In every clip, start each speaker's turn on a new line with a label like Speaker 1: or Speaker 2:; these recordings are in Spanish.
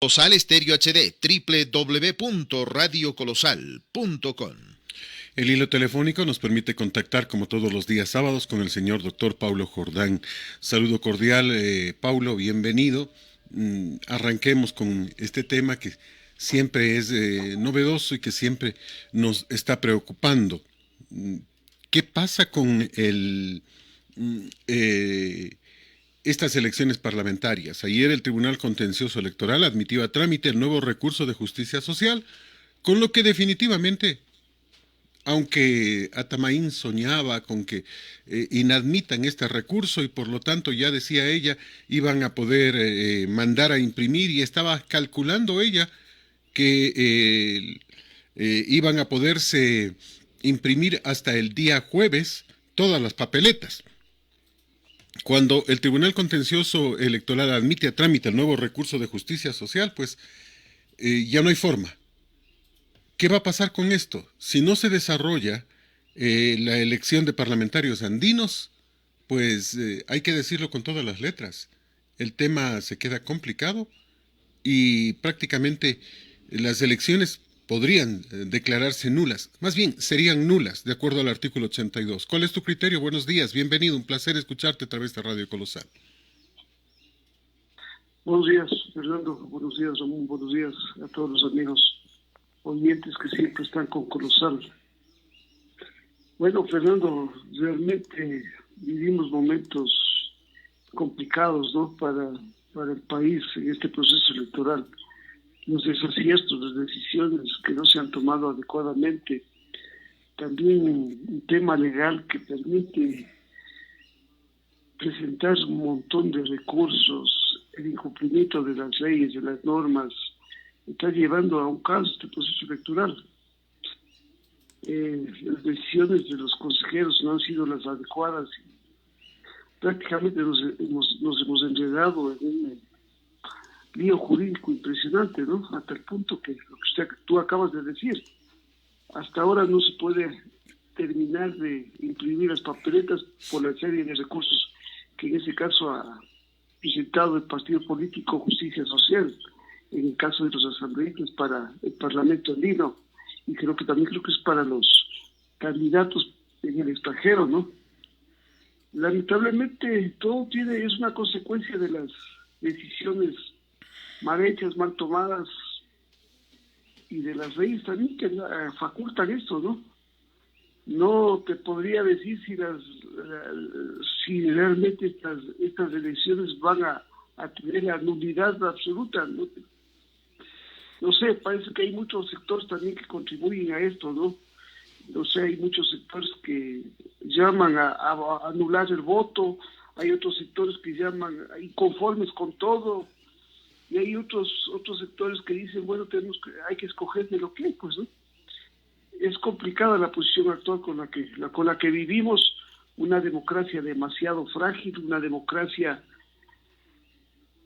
Speaker 1: Colosal Estéreo HD, www.radiocolosal.com.
Speaker 2: El hilo telefónico nos permite contactar, como todos los días sábados, con el señor doctor Paulo Jordán. Saludo cordial, Paulo, bienvenido. Arranquemos con este tema que siempre es novedoso y que siempre nos está preocupando. ¿Qué pasa con estas elecciones parlamentarias? Ayer el Tribunal Contencioso Electoral admitió a trámite el nuevo recurso de justicia social, con lo que definitivamente, aunque Atamaín soñaba con que inadmitan este recurso y por lo tanto, ya decía ella, iban a poder mandar a imprimir, y estaba calculando ella que iban a poderse imprimir hasta el día jueves todas las papeletas. Cuando el Tribunal Contencioso Electoral admite a trámite el nuevo recurso de justicia social, pues ya no hay forma. ¿Qué va a pasar con esto? Si no se desarrolla la elección de parlamentarios andinos, pues hay que decirlo con todas las letras. El tema se queda complicado y prácticamente las elecciones podrían declararse nulas. Más bien, serían nulas, de acuerdo al artículo 82. ¿Cuál es tu criterio? Buenos días, bienvenido, un placer escucharte a través de Radio Colosal.
Speaker 3: Buenos días, Fernando. Buenos días, Ramón. Buenos días a todos los amigos oyentes que siempre están con Colosal. Bueno, Fernando, realmente vivimos momentos complicados, ¿no? Para el país en este proceso electoral. Los desaciertos, las decisiones que no se han tomado adecuadamente. También un tema legal que permite presentar un montón de recursos, el incumplimiento de las leyes, de las normas, está llevando a un caos este proceso electoral. Las decisiones de los consejeros no han sido las adecuadas. Prácticamente nos hemos enredado en un lío jurídico impresionante, ¿no? Hasta el punto que lo que tú acabas de decir, hasta ahora no se puede terminar de imprimir las papeletas por la serie de recursos que en ese caso ha presentado el partido político Justicia Social, en el caso de los asambleístas para el Parlamento andino, y creo que es para los candidatos en el extranjero, ¿no? Lamentablemente todo es una consecuencia de las decisiones mal hechas, mal tomadas, y de las leyes también que facultan esto, ¿no? No te podría decir si realmente estas elecciones van a tener la nulidad absoluta, ¿no? No sé, parece que hay muchos sectores también que contribuyen a esto, ¿no? No sé, hay muchos sectores que llaman a anular el voto, hay otros sectores que llaman inconformes con todo, y hay otros sectores que dicen, bueno, hay que escoger de lo que, pues, ¿no? Es complicada la posición actual con la que vivimos, una democracia demasiado frágil, una democracia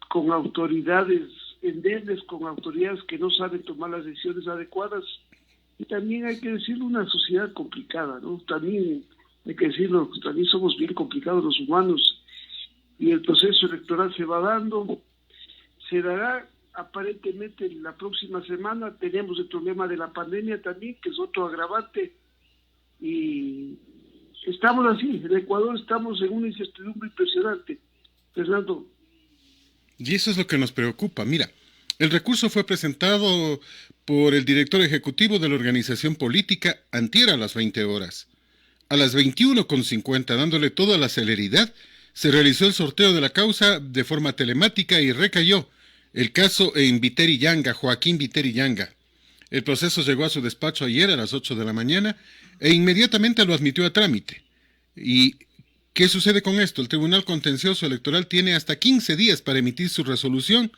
Speaker 3: con autoridades endebles, con autoridades que no saben tomar las decisiones adecuadas, y también hay que decirlo, una sociedad complicada, ¿no? También hay que decirlo, también somos bien complicados los humanos, y el proceso electoral se dará aparentemente la próxima semana. Tenemos el problema de la pandemia también, que es otro agravante, y estamos así, en Ecuador estamos en una incertidumbre impresionante, Fernando.
Speaker 2: Y eso es lo que nos preocupa. Mira, el recurso fue presentado por el director ejecutivo de la organización política antier a las 20 horas. A las 21:50, dándole toda la celeridad, se realizó el sorteo de la causa de forma telemática y recayó el caso en Viteri Yanga, Joaquín Viteri Yanga. El proceso llegó a su despacho ayer a las 8 de la mañana e inmediatamente lo admitió a trámite. ¿Y qué sucede con esto? El Tribunal Contencioso Electoral tiene hasta 15 días para emitir su resolución,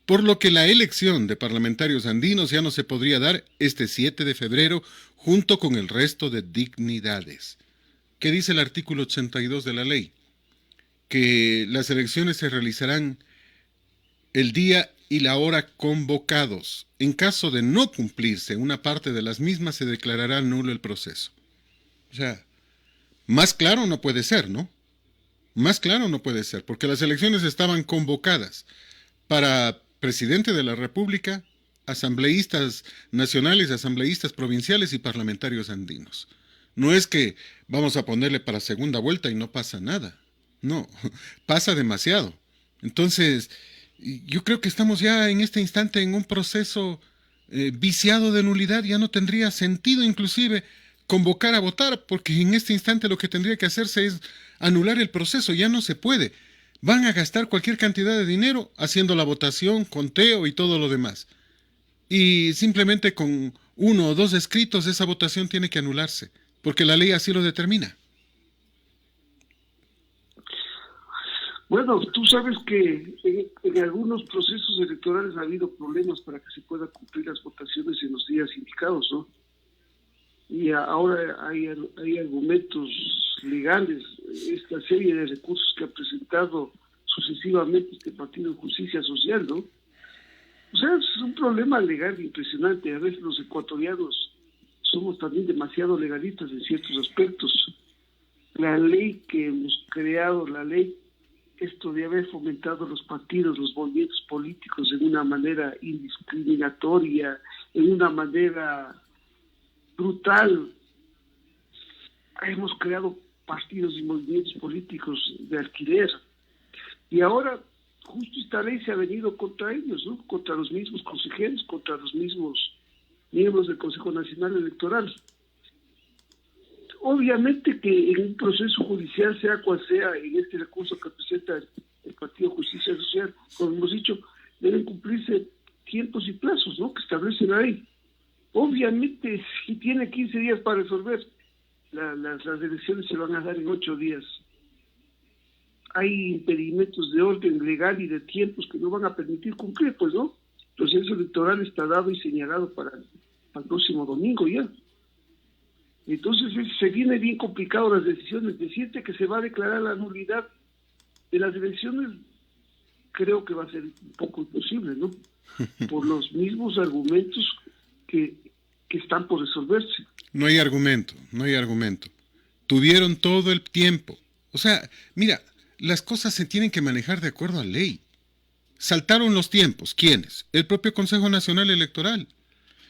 Speaker 2: por lo que la elección de parlamentarios andinos ya no se podría dar este 7 de febrero junto con el resto de dignidades. ¿Qué dice el artículo 82 de la ley? Que las elecciones se realizarán el día y la hora convocados. En caso de no cumplirse una parte de las mismas, se declarará nulo el proceso. O sea, más claro no puede ser, ¿no? Más claro no puede ser, porque las elecciones estaban convocadas para presidente de la República, asambleístas nacionales, asambleístas provinciales y parlamentarios andinos. No es que vamos a ponerle para segunda vuelta y no pasa nada. No, pasa demasiado. Entonces, yo creo que estamos ya en este instante en un proceso viciado de nulidad. Ya no tendría sentido inclusive convocar a votar, porque en este instante lo que tendría que hacerse es anular el proceso. Ya no se puede. Van a gastar cualquier cantidad de dinero haciendo la votación, conteo y todo lo demás. Y simplemente con 1 o 2 escritos esa votación tiene que anularse, porque la ley así lo determina.
Speaker 3: Bueno, tú sabes que en algunos procesos electorales ha habido problemas para que se puedan cumplir las votaciones en los días indicados, ¿no? Y ahora hay argumentos legales, esta serie de recursos que ha presentado sucesivamente este Partido de Justicia Social, ¿no? O sea, es un problema legal impresionante. A veces los ecuatorianos somos también demasiado legalistas en ciertos aspectos. La ley que hemos creado, esto de haber fomentado los partidos, los movimientos políticos en una manera indiscriminatoria, en una manera brutal. Hemos creado partidos y movimientos políticos de alquiler. Y ahora, justo esta ley se ha venido contra ellos, ¿no? Contra los mismos consejeros, contra los mismos miembros del Consejo Nacional Electoral. Obviamente que en un proceso judicial, sea cual sea, en este recurso que presenta el Partido de Justicia Social, como hemos dicho, deben cumplirse tiempos y plazos, ¿no?, que establece la ley. Obviamente, si tiene 15 días para resolver, las elecciones se van a dar en 8 días. Hay impedimentos de orden legal y de tiempos que no van a permitir cumplir, pues, ¿no? El proceso electoral está dado y señalado para el próximo domingo ya. Entonces se viene bien complicado las decisiones. Decirte que se va a declarar la nulidad de las elecciones, creo que va a ser un poco imposible, ¿no? Por los mismos argumentos que están por resolverse.
Speaker 2: No hay argumento. Tuvieron todo el tiempo. O sea, mira, las cosas se tienen que manejar de acuerdo a ley. Saltaron los tiempos. ¿Quiénes? El propio Consejo Nacional Electoral.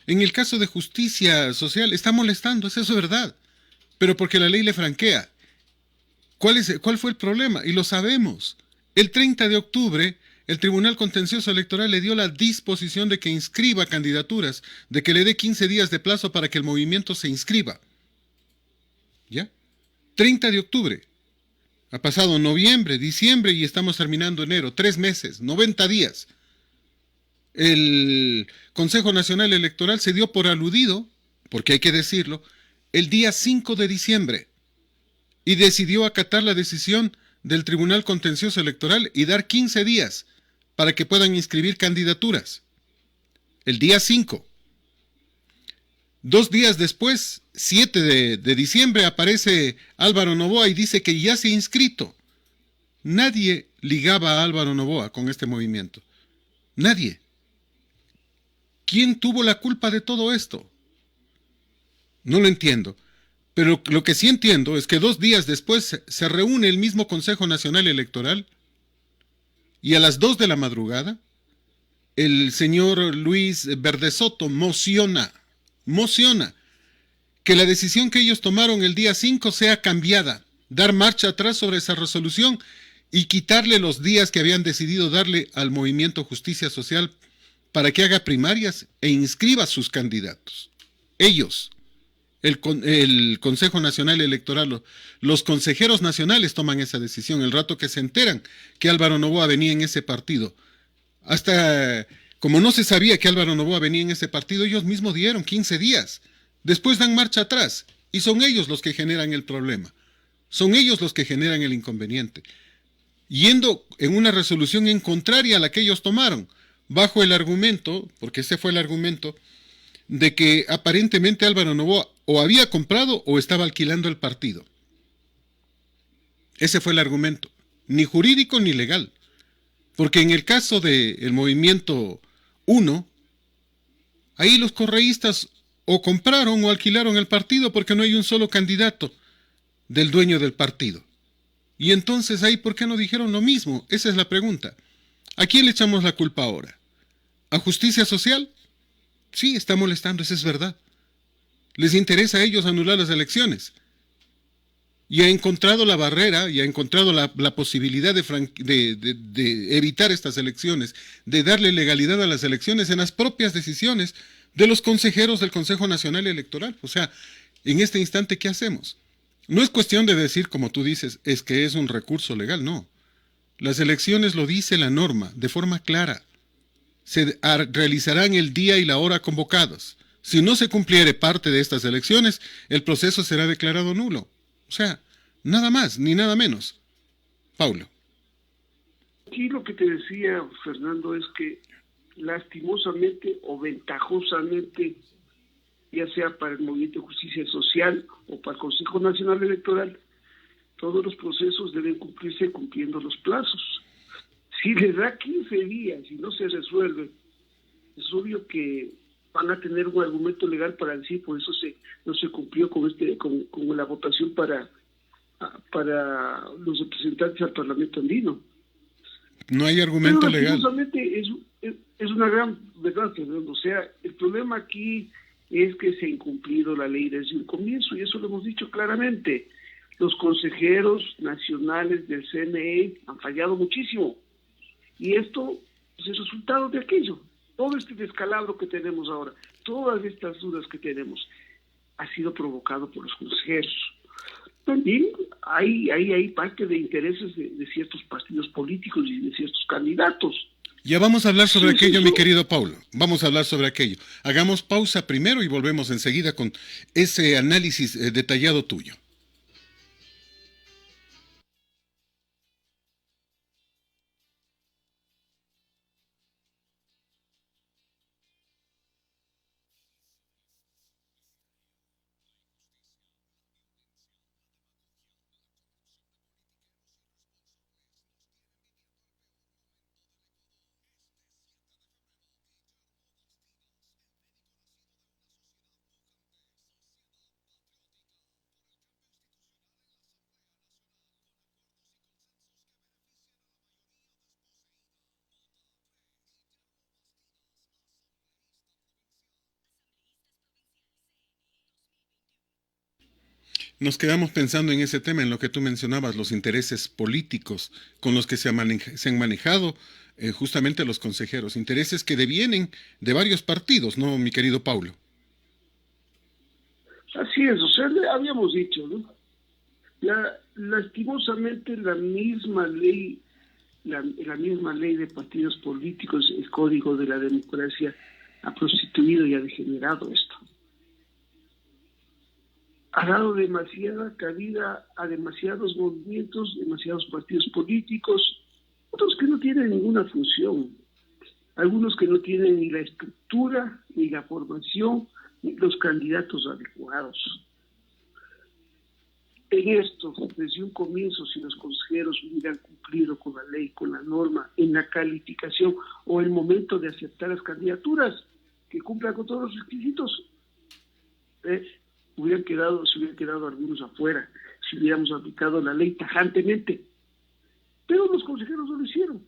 Speaker 2: En el caso de Justicia Social está molestando, eso es verdad, pero porque la ley le franquea. ¿Cuál fue el problema? Y lo sabemos. El 30 de octubre, el Tribunal Contencioso Electoral le dio la disposición de que inscriba candidaturas, de que le dé 15 días de plazo para que el movimiento se inscriba. ¿Ya? 30 de octubre. Ha pasado noviembre, diciembre y estamos terminando enero. 3 meses, 90 días. El Consejo Nacional Electoral se dio por aludido, porque hay que decirlo, el día 5 de diciembre y decidió acatar la decisión del Tribunal Contencioso Electoral y dar 15 días para que puedan inscribir candidaturas. El día 5. 2 días después, 7 de diciembre, aparece Álvaro Noboa y dice que ya se ha inscrito. Nadie ligaba a Álvaro Noboa con este movimiento. Nadie. ¿Quién tuvo la culpa de todo esto? No lo entiendo. Pero lo que sí entiendo es que 2 días después se reúne el mismo Consejo Nacional Electoral y a las 2 de la madrugada el señor Luis Verdesoto mociona que la decisión que ellos tomaron el día 5 sea cambiada, dar marcha atrás sobre esa resolución y quitarle los días que habían decidido darle al movimiento Justicia Social para que haga primarias e inscriba sus candidatos. Ellos, el Consejo Nacional Electoral, los consejeros nacionales toman esa decisión el rato que se enteran que Álvaro Noboa venía en ese partido. Hasta como no se sabía que Álvaro Noboa venía en ese partido, ellos mismos dieron 15 días. Después dan marcha atrás y son ellos los que generan el problema. Son ellos los que generan el inconveniente. Yendo en una resolución en contraria a la que ellos tomaron, bajo el argumento, porque ese fue el argumento, de que aparentemente Álvaro Noboa o había comprado o estaba alquilando el partido. Ese fue el argumento, ni jurídico ni legal. Porque en el caso del movimiento 1, ahí los correístas o compraron o alquilaron el partido porque no hay un solo candidato del dueño del partido. Y entonces ahí, ¿por qué no dijeron lo mismo? Esa es la pregunta. ¿A quién le echamos la culpa ahora? ¿A justicia social? Sí, está molestando, eso es verdad. Les interesa a ellos anular las elecciones. Y ha encontrado la barrera, y ha encontrado la posibilidad de evitar estas elecciones, de darle legalidad a las elecciones en las propias decisiones de los consejeros del Consejo Nacional Electoral. O sea, en este instante, ¿qué hacemos? No es cuestión de decir, como tú dices, es que es un recurso legal, no. Las elecciones lo dice la norma, de forma clara. Se realizarán el día y la hora convocados. Si no se cumpliere parte de estas elecciones, el proceso será declarado nulo. O sea, nada más ni nada menos. Paulo.
Speaker 3: Aquí lo que te decía, Fernando, es que lastimosamente o ventajosamente, ya sea para el Movimiento de Justicia Social o para el Consejo Nacional Electoral, todos los procesos deben cumplirse cumpliendo los plazos. Si les da 15 días y no se resuelve, es obvio que van a tener un argumento legal para decir, por eso no se cumplió con la votación para los representantes al Parlamento andino.
Speaker 2: No hay argumento legal.
Speaker 3: Es una gran verdad, Fernando. O sea, el problema aquí es que se ha incumplido la ley desde un comienzo, y eso lo hemos dicho claramente. Los consejeros nacionales del CNE han fallado muchísimo. Y esto es el resultado de aquello. Todo este descalabro que tenemos ahora, todas estas dudas que tenemos, ha sido provocado por los consejeros. También hay parte de intereses de ciertos partidos políticos y de ciertos candidatos.
Speaker 2: Ya vamos a hablar sobre aquello, mi querido Paulo. Vamos a hablar sobre aquello. Hagamos pausa primero y volvemos enseguida con ese análisis detallado tuyo. Nos quedamos pensando en ese tema, en lo que tú mencionabas, los intereses políticos con los que se han manejado justamente los consejeros, intereses que devienen de varios partidos, ¿no, mi querido Paulo?
Speaker 3: Así es, o sea, habíamos dicho, ¿no? Lastimosamente la misma ley de partidos políticos, el Código de la Democracia, ha prostituido y ha degenerado esto. Ha dado demasiada cabida a demasiados movimientos, demasiados partidos políticos, otros que no tienen ninguna función, algunos que no tienen ni la estructura, ni la formación, ni los candidatos adecuados. En esto, desde un comienzo, si los consejeros hubieran cumplido con la ley, con la norma, en la calificación o el momento de aceptar las candidaturas, que cumplan con todos los requisitos, se hubieran quedado algunos afuera, si hubiéramos aplicado la ley tajantemente. Pero los consejeros no lo hicieron.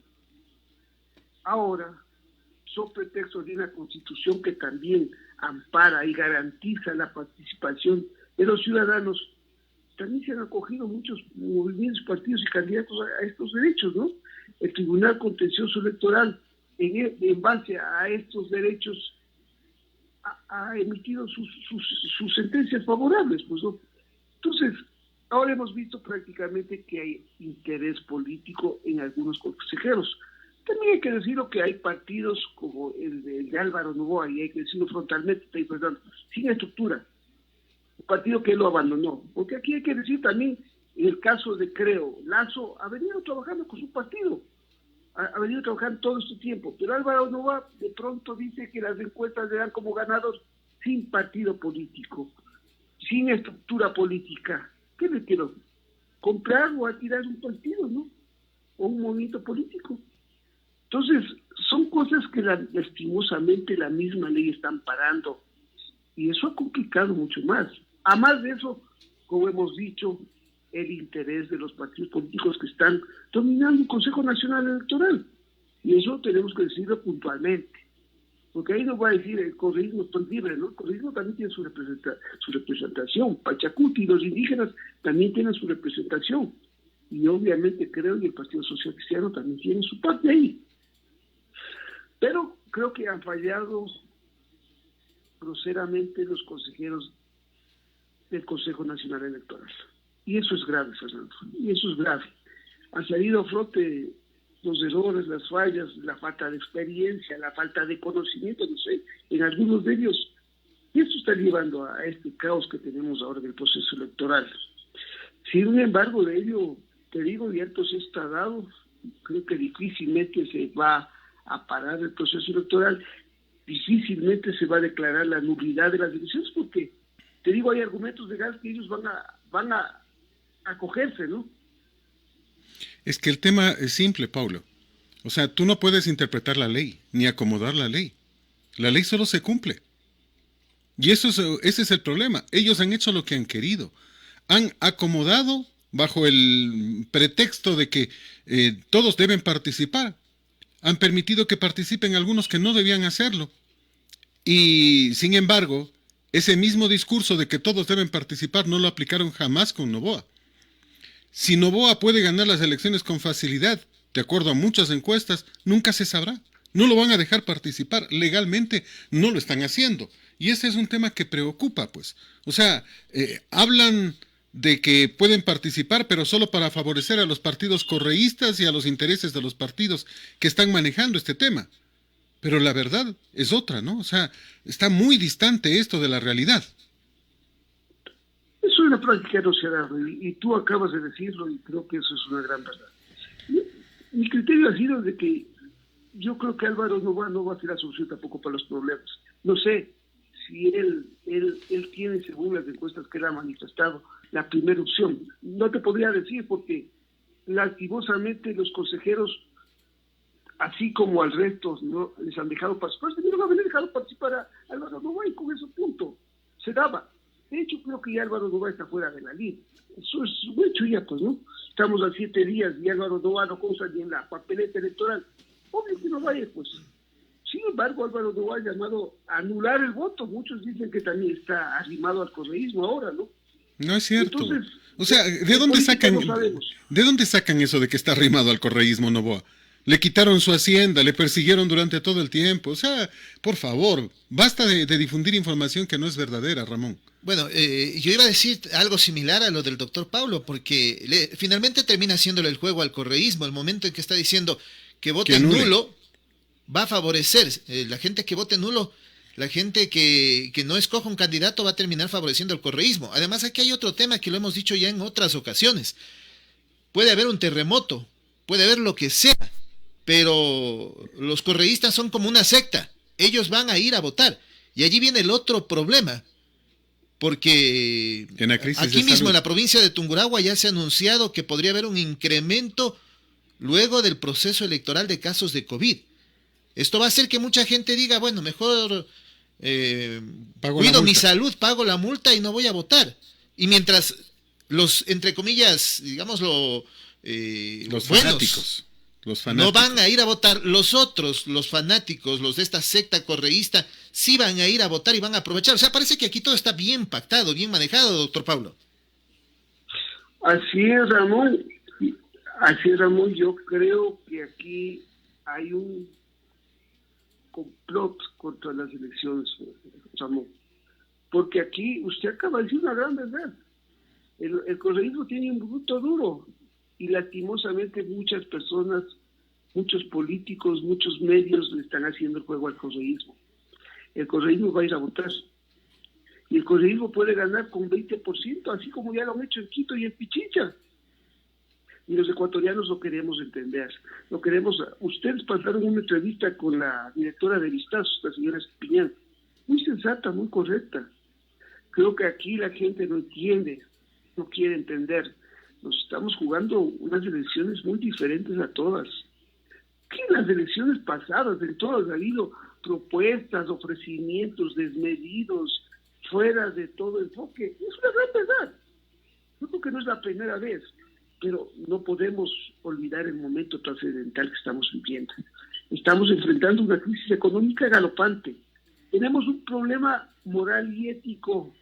Speaker 3: Ahora, son pretextos de una constitución que también ampara y garantiza la participación de los ciudadanos, también se han acogido muchos movimientos, partidos y candidatos a estos derechos, ¿no? El Tribunal Contencioso Electoral, en base a estos derechos, ha emitido sus sentencias favorables, pues, ¿no? Entonces, ahora hemos visto prácticamente que hay interés político en algunos consejeros. También hay que decirlo que hay partidos como el de Álvaro Noboa, y hay que decirlo frontalmente, sin estructura. Un partido que lo abandonó. Porque aquí hay que decir también, en el caso de Lazo ha venido trabajando con su partido. Ha venido trabajando todo este tiempo, pero Álvaro Noboa de pronto dice que las encuestas le dan como ganador sin partido político, sin estructura política. ¿Qué le quiero? ¿Comprar o alquilar un partido, no? O un movimiento político. Entonces, son cosas que lastimosamente la misma ley está amparando, y eso ha complicado mucho más. Además de eso, como hemos dicho, el interés de los partidos políticos que están dominando el Consejo Nacional Electoral. Y eso tenemos que decirlo puntualmente. porque ahí nos va a decir el correísmo es tan libre, ¿no? El correísmo también tiene su representación. Pachacuti y los indígenas también tienen su representación. Y obviamente creo que el Partido Social Cristiano también tiene su parte ahí. Pero creo que han fallado groseramente los consejeros del Consejo Nacional Electoral. Y eso es grave, Fernando. Y eso es grave. Han salido a flote los errores, las fallas, la falta de experiencia, la falta de conocimiento, no sé, en algunos de ellos. Y esto está llevando a este caos que tenemos ahora del proceso electoral. Sin embargo, de ello, te digo, y esto se está dado, creo que difícilmente se va a parar el proceso electoral, difícilmente se va a declarar la nulidad de las elecciones, porque, te digo, hay argumentos legales que ellos van a acogerse, ¿no?
Speaker 2: Es que el tema es simple, Paulo. O sea, tú no puedes interpretar la ley, ni acomodar la ley. La ley solo se cumple. Y ese es el problema. Ellos han hecho lo que han querido. Han acomodado bajo el pretexto de que todos deben participar. Han permitido que participen algunos que no debían hacerlo. Y, sin embargo, ese mismo discurso de que todos deben participar no lo aplicaron jamás con Noboa. Si Noboa puede ganar las elecciones con facilidad, de acuerdo a muchas encuestas, nunca se sabrá. No lo van a dejar participar. Legalmente no lo están haciendo. Y ese es un tema que preocupa, pues. O sea, hablan de que pueden participar, pero solo para favorecer a los partidos correístas y a los intereses de los partidos que están manejando este tema. Pero la verdad es otra, ¿no? O sea, está muy distante esto de la realidad.
Speaker 3: Eso es una práctica no se da, y tú acabas de decirlo, y creo que eso es una gran verdad. Mi criterio ha sido de que yo creo que Álvaro no va a ser la solución tampoco para los problemas. No sé si él tiene, según las encuestas que él ha manifestado, la primera opción. No te podría decir porque lastimosamente los consejeros, así como al resto, no les han dejado participar, no haber dejado participar a Álvaro Noboa, y con ese punto se daba. De hecho, creo que ya Álvaro Noboa está fuera de la línea. Eso es un hecho ya, pues, ¿no? Estamos a 7 días y Álvaro Noboa no consta ni en la papeleta electoral. Obvio que no vaya, pues. Sin embargo, Álvaro Noboa ha llamado a anular el voto. Muchos dicen que también está arrimado al correísmo ahora, ¿no?
Speaker 2: No es cierto.
Speaker 3: Entonces,
Speaker 2: o sea, ¿de dónde sacan eso de que está arrimado al correísmo Noboa? Le quitaron su hacienda, le persiguieron durante todo el tiempo. O sea, por favor, basta de difundir información que no es verdadera, Ramón.
Speaker 1: Bueno, yo iba a decir algo similar a lo del doctor Paulo, porque finalmente termina haciéndole el juego al correísmo. El momento en que está diciendo que vote nulo va a favorecer. La gente que vote nulo, la gente que no escoja un candidato va a terminar favoreciendo al correísmo. Además, aquí hay otro tema que lo hemos dicho ya en otras ocasiones. Puede haber un terremoto, puede haber lo que sea, pero los correístas son como una secta. Ellos van a ir a votar. Y allí viene el otro problema. Porque aquí mismo en la provincia de Tungurahua ya se ha anunciado que podría haber un incremento luego del proceso electoral de casos de COVID. Esto va a hacer que mucha gente diga, bueno, mejor cuido mi salud, pago la multa y no voy a votar. Y mientras los, entre comillas, digámoslo,
Speaker 2: los fanáticos
Speaker 1: no van a ir a votar, los otros, los fanáticos, los de esta secta correísta, sí van a ir a votar y van a aprovechar. O sea, parece que aquí todo está bien pactado, bien manejado, doctor Paulo.
Speaker 3: Así es, Ramón. Yo creo que aquí hay un complot contra las elecciones, Ramón. Porque aquí usted acaba de decir una gran verdad. El correísmo tiene un bruto duro. Y lastimosamente muchas personas, muchos políticos, muchos medios le están haciendo el juego al correísmo. El correísmo va a ir a votar. Y el correísmo puede ganar con 20%, así como ya lo han hecho en Quito y en Pichincha. Y los ecuatorianos lo queremos entender. Lo queremos. Ustedes pasaron una entrevista con la directora de Vistazos, la señora Espiñán. Muy sensata, muy correcta. Creo que aquí la gente no entiende, no quiere entender. Nos estamos jugando unas elecciones muy diferentes a todas. Que en las elecciones pasadas, en todas ha habido propuestas, ofrecimientos desmedidos, fuera de todo enfoque. Es una gran verdad. Yo creo que no es la primera vez, pero no podemos olvidar el momento trascendental que estamos viviendo. Estamos enfrentando una crisis económica galopante. Tenemos un problema moral y ético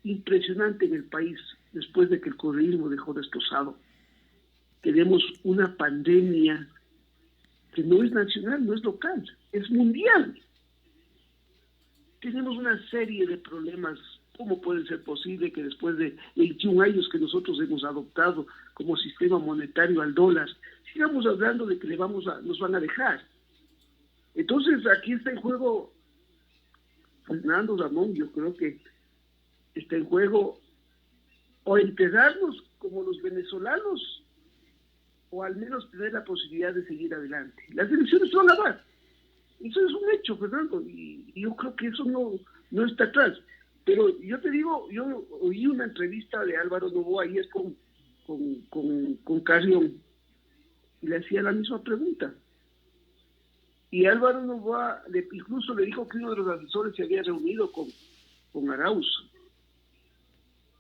Speaker 3: impresionante en el país después de que el correísmo dejó destrozado. Tenemos una pandemia que no es nacional, no es local, es mundial. Tenemos una serie de problemas. ¿Cómo puede ser posible que después de 21 años que nosotros hemos adoptado como sistema monetario al dólar, sigamos hablando de que nos van a dejar? Entonces aquí está en juego, Fernando Ramón, yo creo que está en juego o enterrarnos como los venezolanos, o al menos tener la posibilidad de seguir adelante. Las elecciones se van a dar. Eso es un hecho, Fernando, y yo creo que eso no está atrás. Pero yo te digo, yo oí una entrevista de Álvaro Noboa ayer con Carrión, y le hacía la misma pregunta. Y Álvaro Noboa incluso le dijo que uno de los asesores se había reunido con Arauz.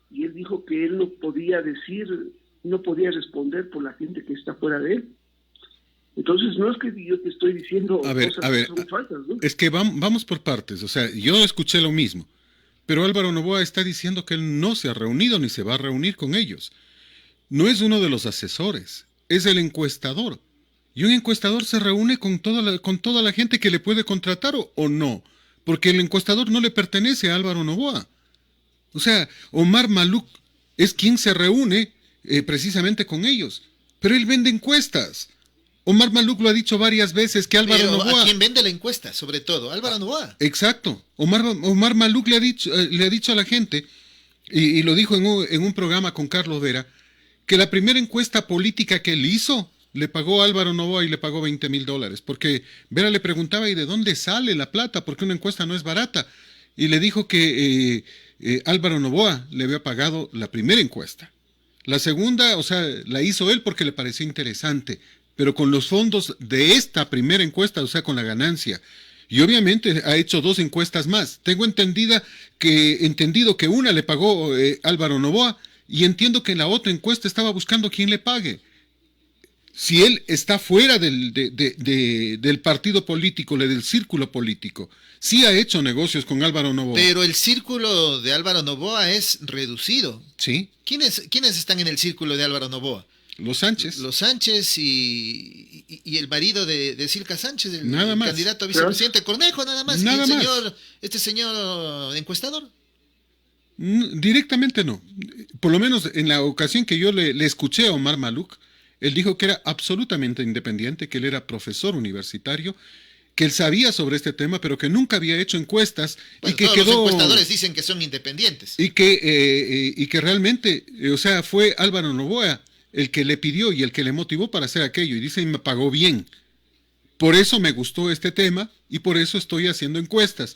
Speaker 3: Y él dijo que él no podía responder por la gente que está fuera de él. Entonces no es que yo te estoy diciendo cosas que son falsas, ¿no?
Speaker 2: Es que vamos por partes. O sea, yo escuché lo mismo. Pero Álvaro Noboa está diciendo que él no se ha reunido ni se va a reunir con ellos. No es uno de los asesores, es el encuestador. Y un encuestador se reúne con toda la gente que le puede contratar o no. Porque el encuestador no le pertenece a Álvaro Noboa. O sea, Omar Maluk es quien se reúne precisamente con ellos. Pero él vende encuestas. Omar Maluk lo ha dicho varias veces que Álvaro Noboa...
Speaker 1: ¿A quién vende la encuesta? Sobre todo, Álvaro Noboa.
Speaker 2: Exacto. Omar Maluk le ha dicho a la gente, y lo dijo en un programa con Carlos Vera, que la primera encuesta política que él hizo le pagó a Álvaro Noboa y le pagó $20,000. Porque Vera le preguntaba, ¿y de dónde sale la plata? Porque una encuesta no es barata. Y le dijo que Álvaro Noboa le había pagado la primera encuesta. La segunda, o sea, la hizo él porque le pareció interesante, pero con los fondos de esta primera encuesta, o sea, con la ganancia. Y obviamente ha hecho 2 encuestas más. Tengo entendido que una le pagó Álvaro Noboa, y entiendo que en la otra encuesta estaba buscando quién le pague. Si él está fuera del partido político, del círculo político, sí ha hecho negocios con Álvaro Noboa.
Speaker 1: Pero el círculo de Álvaro Noboa es reducido.
Speaker 2: Sí.
Speaker 1: ¿Quiénes están en el círculo de Álvaro Noboa?
Speaker 2: Los Sánchez.
Speaker 1: Los Sánchez y el marido de Silca Sánchez, el candidato a vicepresidente Cornejo, nada más.
Speaker 2: Nada más.
Speaker 1: Este señor encuestador.
Speaker 2: Directamente no. Por lo menos en la ocasión que yo le escuché a Omar Maluk, él dijo que era absolutamente independiente, que él era profesor universitario, que él sabía sobre este tema, pero que nunca había hecho encuestas.
Speaker 1: Pues
Speaker 2: y que
Speaker 1: todos
Speaker 2: quedó,
Speaker 1: los encuestadores dicen que son independientes.
Speaker 2: Y que realmente, o sea, fue Álvaro Noboa el que le pidió y el que le motivó para hacer aquello, y dice, y me pagó bien. Por eso me gustó este tema y por eso estoy haciendo encuestas.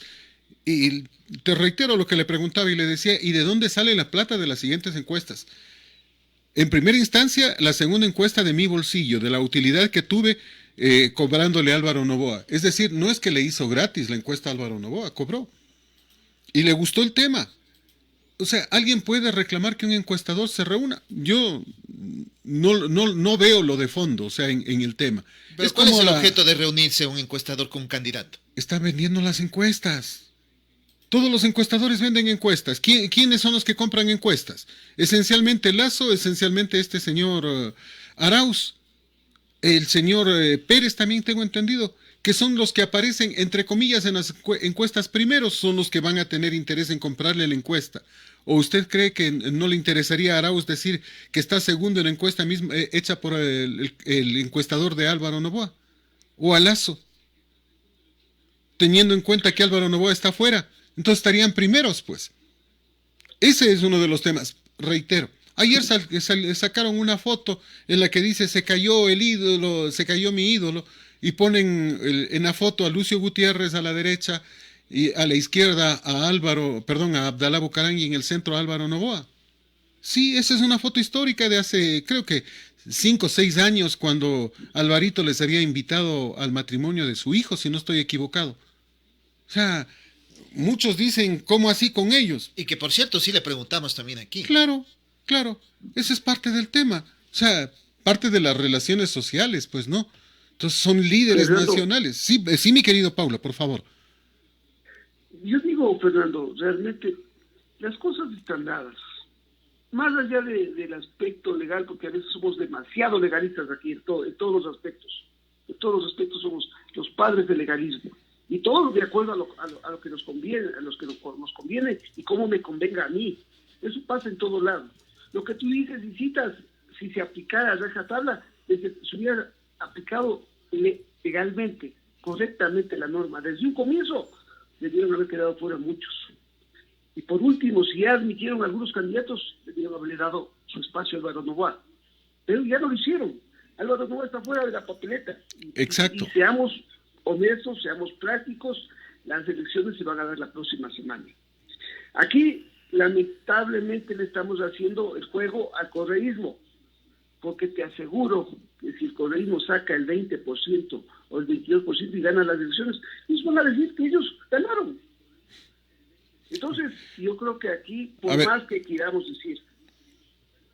Speaker 2: Y te reitero lo que le preguntaba y le decía, ¿y de dónde sale la plata de las siguientes encuestas? En primera instancia, la segunda encuesta de mi bolsillo, de la utilidad que tuve cobrándole a Álvaro Noboa. Es decir, no es que le hizo gratis la encuesta a Álvaro Noboa, cobró. Y le gustó el tema. O sea, ¿alguien puede reclamar que un encuestador se reúna? Yo no veo lo de fondo, o sea, en el tema.
Speaker 1: ¿Pero cuál es el objeto de reunirse un encuestador con un candidato?
Speaker 2: Está vendiendo las encuestas. Todos los encuestadores venden encuestas. ¿Quiénes son los que compran encuestas? Esencialmente Lazo, esencialmente este señor Arauz, el señor Pérez también tengo entendido, que son los que aparecen, entre comillas, en las encuestas primeros, son los que van a tener interés en comprarle la encuesta. ¿O usted cree que no le interesaría a Arauz decir que está segundo en la encuesta misma hecha por el encuestador de Álvaro Noboa? ¿O a Lazo? Teniendo en cuenta que Álvaro Noboa está fuera, entonces estarían primeros, pues. Ese es uno de los temas. Reitero, ayer sacaron una foto en la que dice se cayó mi ídolo, y ponen en la foto a Lucio Gutiérrez a la derecha y a la izquierda a Abdalá Bucaram, y en el centro a Álvaro Noboa. Sí, esa es una foto histórica de hace, creo que 5 o 6 años, cuando Alvarito les había invitado al matrimonio de su hijo, si no estoy equivocado. O sea, muchos dicen, ¿cómo así con ellos?
Speaker 1: Y que por cierto sí le preguntamos también aquí.
Speaker 2: Claro, ese es parte del tema. O sea, parte de las relaciones sociales, pues no. Entonces son líderes
Speaker 3: Fernando,
Speaker 2: nacionales. Sí, sí, mi querido Paulo, por favor.
Speaker 3: yo digo, Fernando, realmente las cosas están dadas. Más allá del aspecto legal, porque a veces somos demasiado legalistas aquí en todos los aspectos. En todos los aspectos somos los padres del legalismo. Y todo de acuerdo a lo que nos conviene, a los que nos conviene y cómo me convenga a mí. Eso pasa en todo lado. Lo que tú dices y citas, si se aplicara a rajatabla, desde se hubiera aplicado legalmente, correctamente la norma. Desde un comienzo debieron haber quedado fuera muchos. Y por último, si ya admitieron algunos candidatos, debieron haberle dado su espacio a Álvaro Noboa. Pero ya no lo hicieron. Álvaro Noboa está fuera de la papeleta.
Speaker 2: Exacto.
Speaker 3: Y seamos honestos, seamos prácticos, las elecciones se van a dar la próxima semana. Aquí, lamentablemente, le estamos haciendo el juego al correísmo, porque te aseguro que si el correísmo saca el 20% o el 22% y gana las elecciones, ellos van a decir que ellos ganaron. Entonces, yo creo que aquí, por más que queramos decir,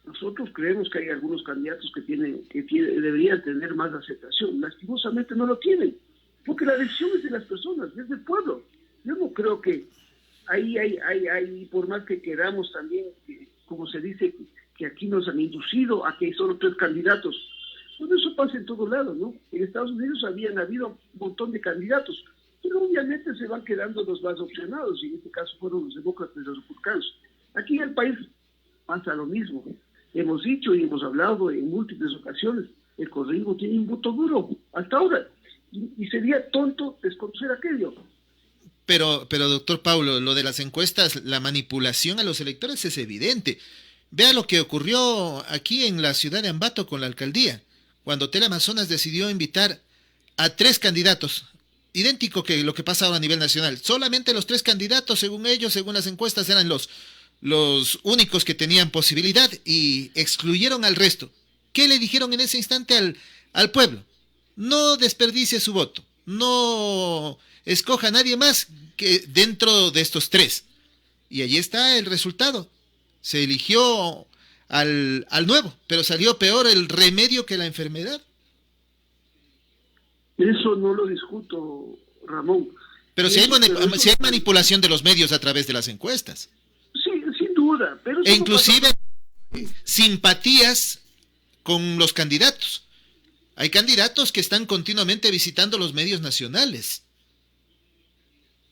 Speaker 3: nosotros creemos que hay algunos candidatos que deberían tener más aceptación. Lastimosamente no lo tienen, porque la decisión es de las personas, es del pueblo. Yo no creo que ahí por más que queramos también, como se dice, que aquí nos han inducido a que hay solo 3 candidatos. Pues eso pasa en todo lado, ¿no? En Estados Unidos habían habido un montón de candidatos, pero obviamente se van quedando los más opcionados, y en este caso fueron los demócratas y los republicanos. Aquí en el país pasa lo mismo. Hemos dicho y hemos hablado en múltiples ocasiones, el correísmo tiene un voto duro, hasta ahora, y sería tonto desconocer aquello.
Speaker 1: Pero, doctor Paulo, lo de las encuestas, la manipulación a los electores es evidente. Vea lo que ocurrió aquí en la ciudad de Ambato con la alcaldía, cuando Teleamazonas decidió invitar a 3 candidatos, idéntico que lo que pasa ahora a nivel nacional. Solamente los 3 candidatos, según ellos, según las encuestas, eran los únicos que tenían posibilidad y excluyeron al resto. ¿Qué le dijeron en ese instante al pueblo? No desperdicie su voto, no escoja a nadie más que dentro de estos 3. Y allí está el resultado. Se eligió al nuevo, pero salió peor el remedio que la enfermedad.
Speaker 3: Eso no lo discuto, Ramón.
Speaker 1: Pero si hay manipulación de los medios a través de las encuestas.
Speaker 3: Sí, sin duda. Pero
Speaker 1: e inclusive simpatías con los candidatos. Hay candidatos que están continuamente visitando los medios nacionales.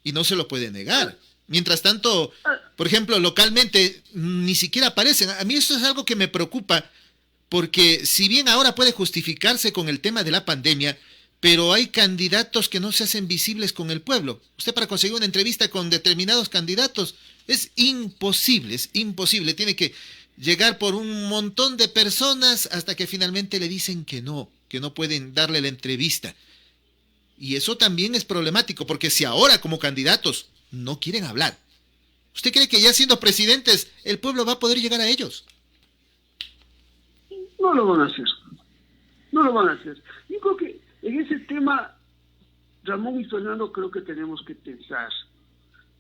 Speaker 1: Y no se lo puede negar. Mientras tanto, por ejemplo, localmente ni siquiera aparecen. A mí eso es algo que me preocupa, porque si bien ahora puede justificarse con el tema de la pandemia, pero hay candidatos que no se hacen visibles con el pueblo. Usted, para conseguir una entrevista con determinados candidatos es imposible. Tiene que llegar por un montón de personas hasta que finalmente le dicen que no pueden darle la entrevista. Y eso también es problemático, porque si ahora como candidatos no quieren hablar, ¿usted cree que ya siendo presidentes el pueblo va a poder llegar a ellos?
Speaker 3: No lo van a hacer. Yo creo que en ese tema, Ramón y Fernando, creo que tenemos que pensar.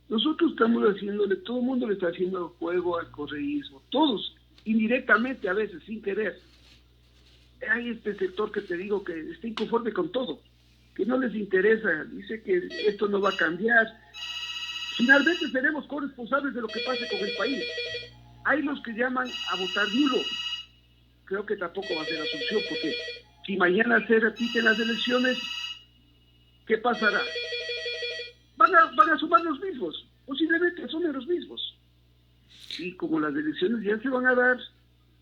Speaker 3: Nosotros estamos haciéndole, todo el mundo le está haciendo juego al correísmo, todos, indirectamente a veces, sin querer. Hay este sector que te digo que está inconforme con todo, que no les interesa, dice que esto no va a cambiar. Finalmente seremos corresponsables de lo que pase con el país. Hay los que llaman a votar nulo. Creo que tampoco va a ser la solución, porque si mañana se repiten las elecciones, ¿qué pasará? Van a sumar los mismos, posiblemente son los mismos. Y como las elecciones ya se van a dar,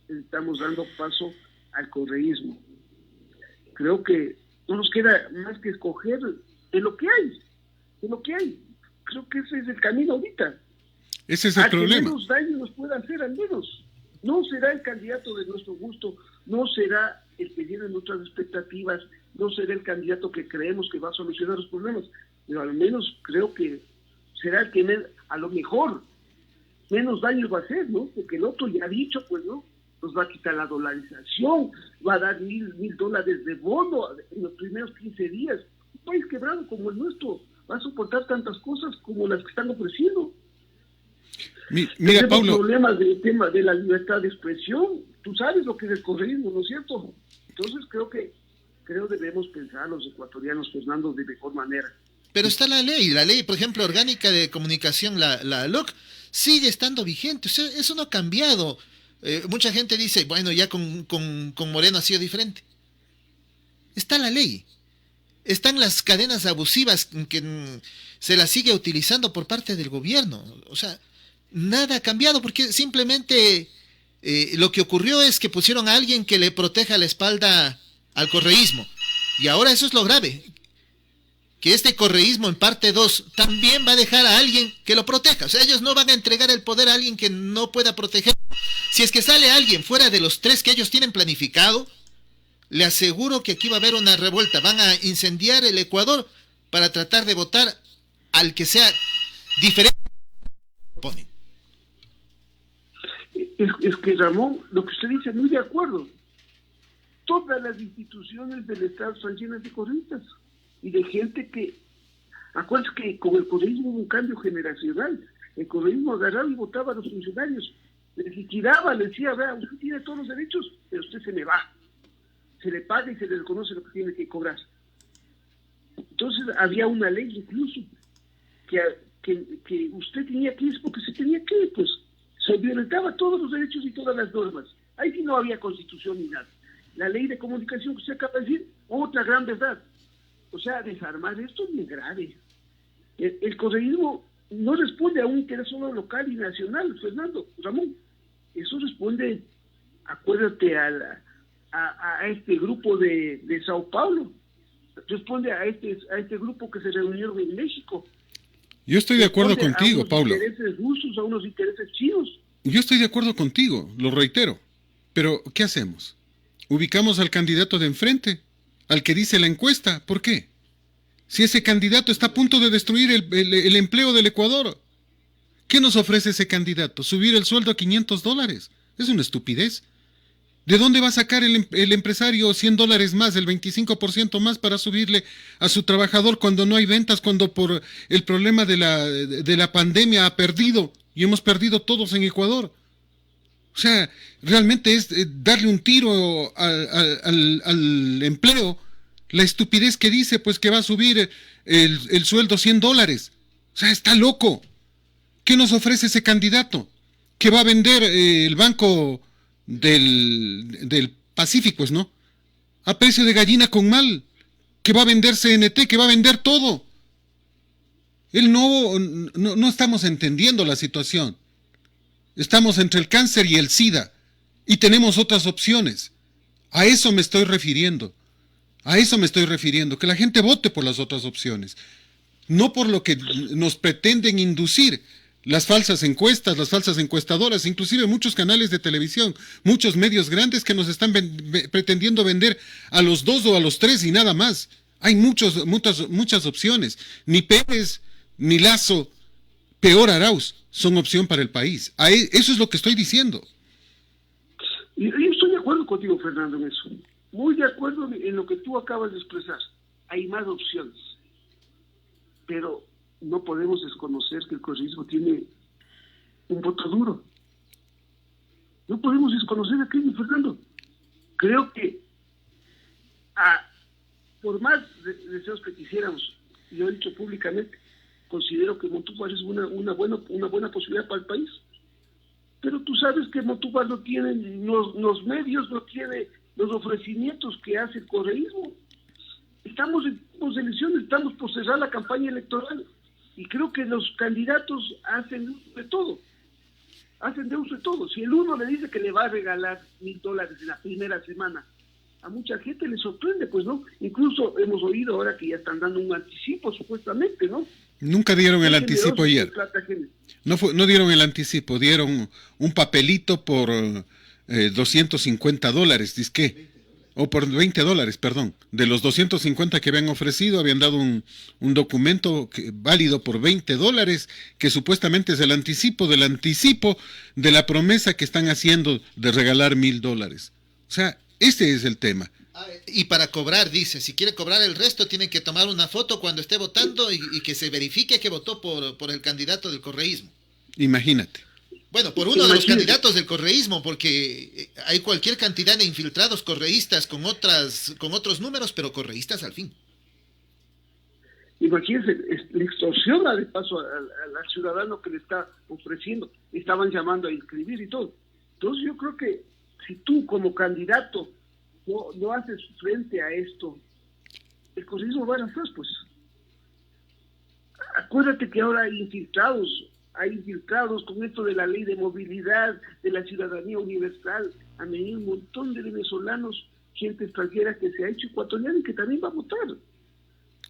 Speaker 3: estamos dando paso al correísmo. Creo que no nos queda más que escoger de lo que hay. Creo que ese es el camino ahorita.
Speaker 2: Ese es el problema.
Speaker 3: Que menos daño nos pueda hacer, al menos. No será el candidato de nuestro gusto, no será el que llene nuestras expectativas, no será el candidato que creemos que va a solucionar los problemas, pero al menos creo que será el que a lo mejor menos daño va a hacer, ¿no? Porque el otro ya ha dicho, pues, ¿no? Nos va a quitar la dolarización, va a dar $1,000 de bono en los primeros 15 días. Un país quebrado como el nuestro va a soportar tantas cosas como las que están ofreciendo.
Speaker 2: Mira, Paulo,
Speaker 3: problemas del tema de la libertad de expresión. Tú sabes lo que es el correísmo, ¿no es cierto? Entonces creo que creo debemos pensar los ecuatorianos, Fernando, de mejor manera.
Speaker 1: Pero está la ley, por ejemplo, orgánica de comunicación, la LOC, sigue estando vigente. O sea, eso no ha cambiado. Mucha gente dice, bueno, ya con Moreno ha sido diferente. Está la ley. Están las cadenas abusivas que se las sigue utilizando por parte del gobierno. O sea, nada ha cambiado porque simplemente lo que ocurrió es que pusieron a alguien que le proteja la espalda al correísmo. Y ahora eso es lo grave. Que este correísmo en parte 2 también va a dejar a alguien que lo proteja. O sea, ellos no van a entregar el poder a alguien que no pueda proteger. Si es que sale alguien fuera de los 3 que ellos tienen planificado, le aseguro que aquí va a haber una revuelta. Van a incendiar el Ecuador para tratar de votar al que sea diferente.
Speaker 3: Es que, Ramón, lo que usted dice, muy de acuerdo. Todas las instituciones del Estado están llenas de correístas y de gente que... Acuérdense que con el correísmo hubo un cambio generacional. El correísmo agarraba y votaba a los funcionarios. Les liquidaba, les decía, vea, usted tiene todos los derechos, pero usted se me va. Se le paga y se le reconoce lo que tiene que cobrar. Entonces había una ley incluso que usted tenía que ir porque se tenía que ir, pues se violentaba todos los derechos y todas las normas. Ahí sí no había constitución ni nada. La ley de comunicación que usted acaba de decir, otra gran verdad. O sea, desarmar esto es muy grave. El correísmo no responde a un interés solo local y nacional, Fernando, Ramón. Eso responde, acuérdate, a este grupo de Sao Paulo. Responde a este grupo que se reunió en México.
Speaker 2: Yo estoy de acuerdo contigo, Pablo.
Speaker 3: A unos intereses rusos, a unos intereses chinos.
Speaker 2: Yo estoy de acuerdo contigo, lo reitero. Pero, ¿qué hacemos? Ubicamos al candidato de enfrente, al que dice la encuesta. ¿Por qué? Si ese candidato está a punto de destruir el empleo del Ecuador. ¿Qué nos ofrece ese candidato? ¿Subir el sueldo a $500? Es una estupidez. ¿De dónde va a sacar el empresario $100 más, el 25% más para subirle a su trabajador cuando no hay ventas, cuando por el problema de la pandemia ha perdido y hemos perdido todos en Ecuador? O sea, realmente es darle un tiro al empleo. La estupidez que dice, pues, que va a subir el sueldo $100. O sea, está loco. ¿Qué nos ofrece ese candidato? Que va a vender el banco del Pacífico, ¿no? A precio de gallina con mal. Que va a vender CNT, que va a vender todo. No estamos entendiendo la situación. Estamos entre el cáncer y el SIDA. Y tenemos otras opciones. A eso me estoy refiriendo. Que la gente vote por las otras opciones. No por lo que nos pretenden inducir las falsas encuestas, las falsas encuestadoras, inclusive muchos canales de televisión, muchos medios grandes que nos están pretendiendo vender a los 2 o a los 3 y nada más. Hay muchas opciones. Ni Pérez, ni Lasso, peor Arauz, son opción para el país. Eso es lo que estoy diciendo.
Speaker 3: Y yo estoy de acuerdo contigo, Fernando, en eso. Muy de acuerdo en lo que tú acabas de expresar. Hay más opciones. Pero no podemos desconocer que el correísmo tiene un voto duro. No podemos desconocer aquello, Fernando. Creo que por más deseos que quisiéramos, y lo he dicho públicamente, considero que Montúfar es una buena posibilidad para el país. Pero tú sabes que Montúfar no tiene los medios, no tiene los ofrecimientos que hace el correísmo. Estamos en elecciones, estamos por cerrar la campaña electoral y creo que los candidatos hacen uso de todo. Si el uno le dice que le va a regalar $1,000 en la primera semana, a mucha gente le sorprende, pues, ¿no? Incluso hemos oído ahora que ya están dando un anticipo, supuestamente, ¿no?
Speaker 2: Nunca dieron el anticipo ayer. No dieron el anticipo, dieron un papelito por $250, dizque. O por $20, perdón. De los 250 que habían ofrecido, habían dado un documento válido por $20, que supuestamente es el anticipo de la promesa que están haciendo de regalar $1,000. O sea, este es el tema.
Speaker 1: Y para cobrar, dice, si quiere cobrar el resto, tiene que tomar una foto cuando esté votando y que se verifique que votó por el candidato del correísmo.
Speaker 2: Imagínate.
Speaker 1: Bueno, por uno de los candidatos del correísmo, porque hay cualquier cantidad de infiltrados correístas con otros números, pero correístas al fin.
Speaker 3: Imagínense, le extorsiona de paso al ciudadano que le está ofreciendo, estaban llamando a inscribir y todo. Entonces yo creo que si tú como candidato no haces frente a esto, el correísmo va a atrás, pues. Acuérdate que ahora hay infiltrados con esto de la ley de movilidad, de la ciudadanía universal, han venido un montón de venezolanos, gente extranjera que se ha hecho ecuatoriana y que también va a votar.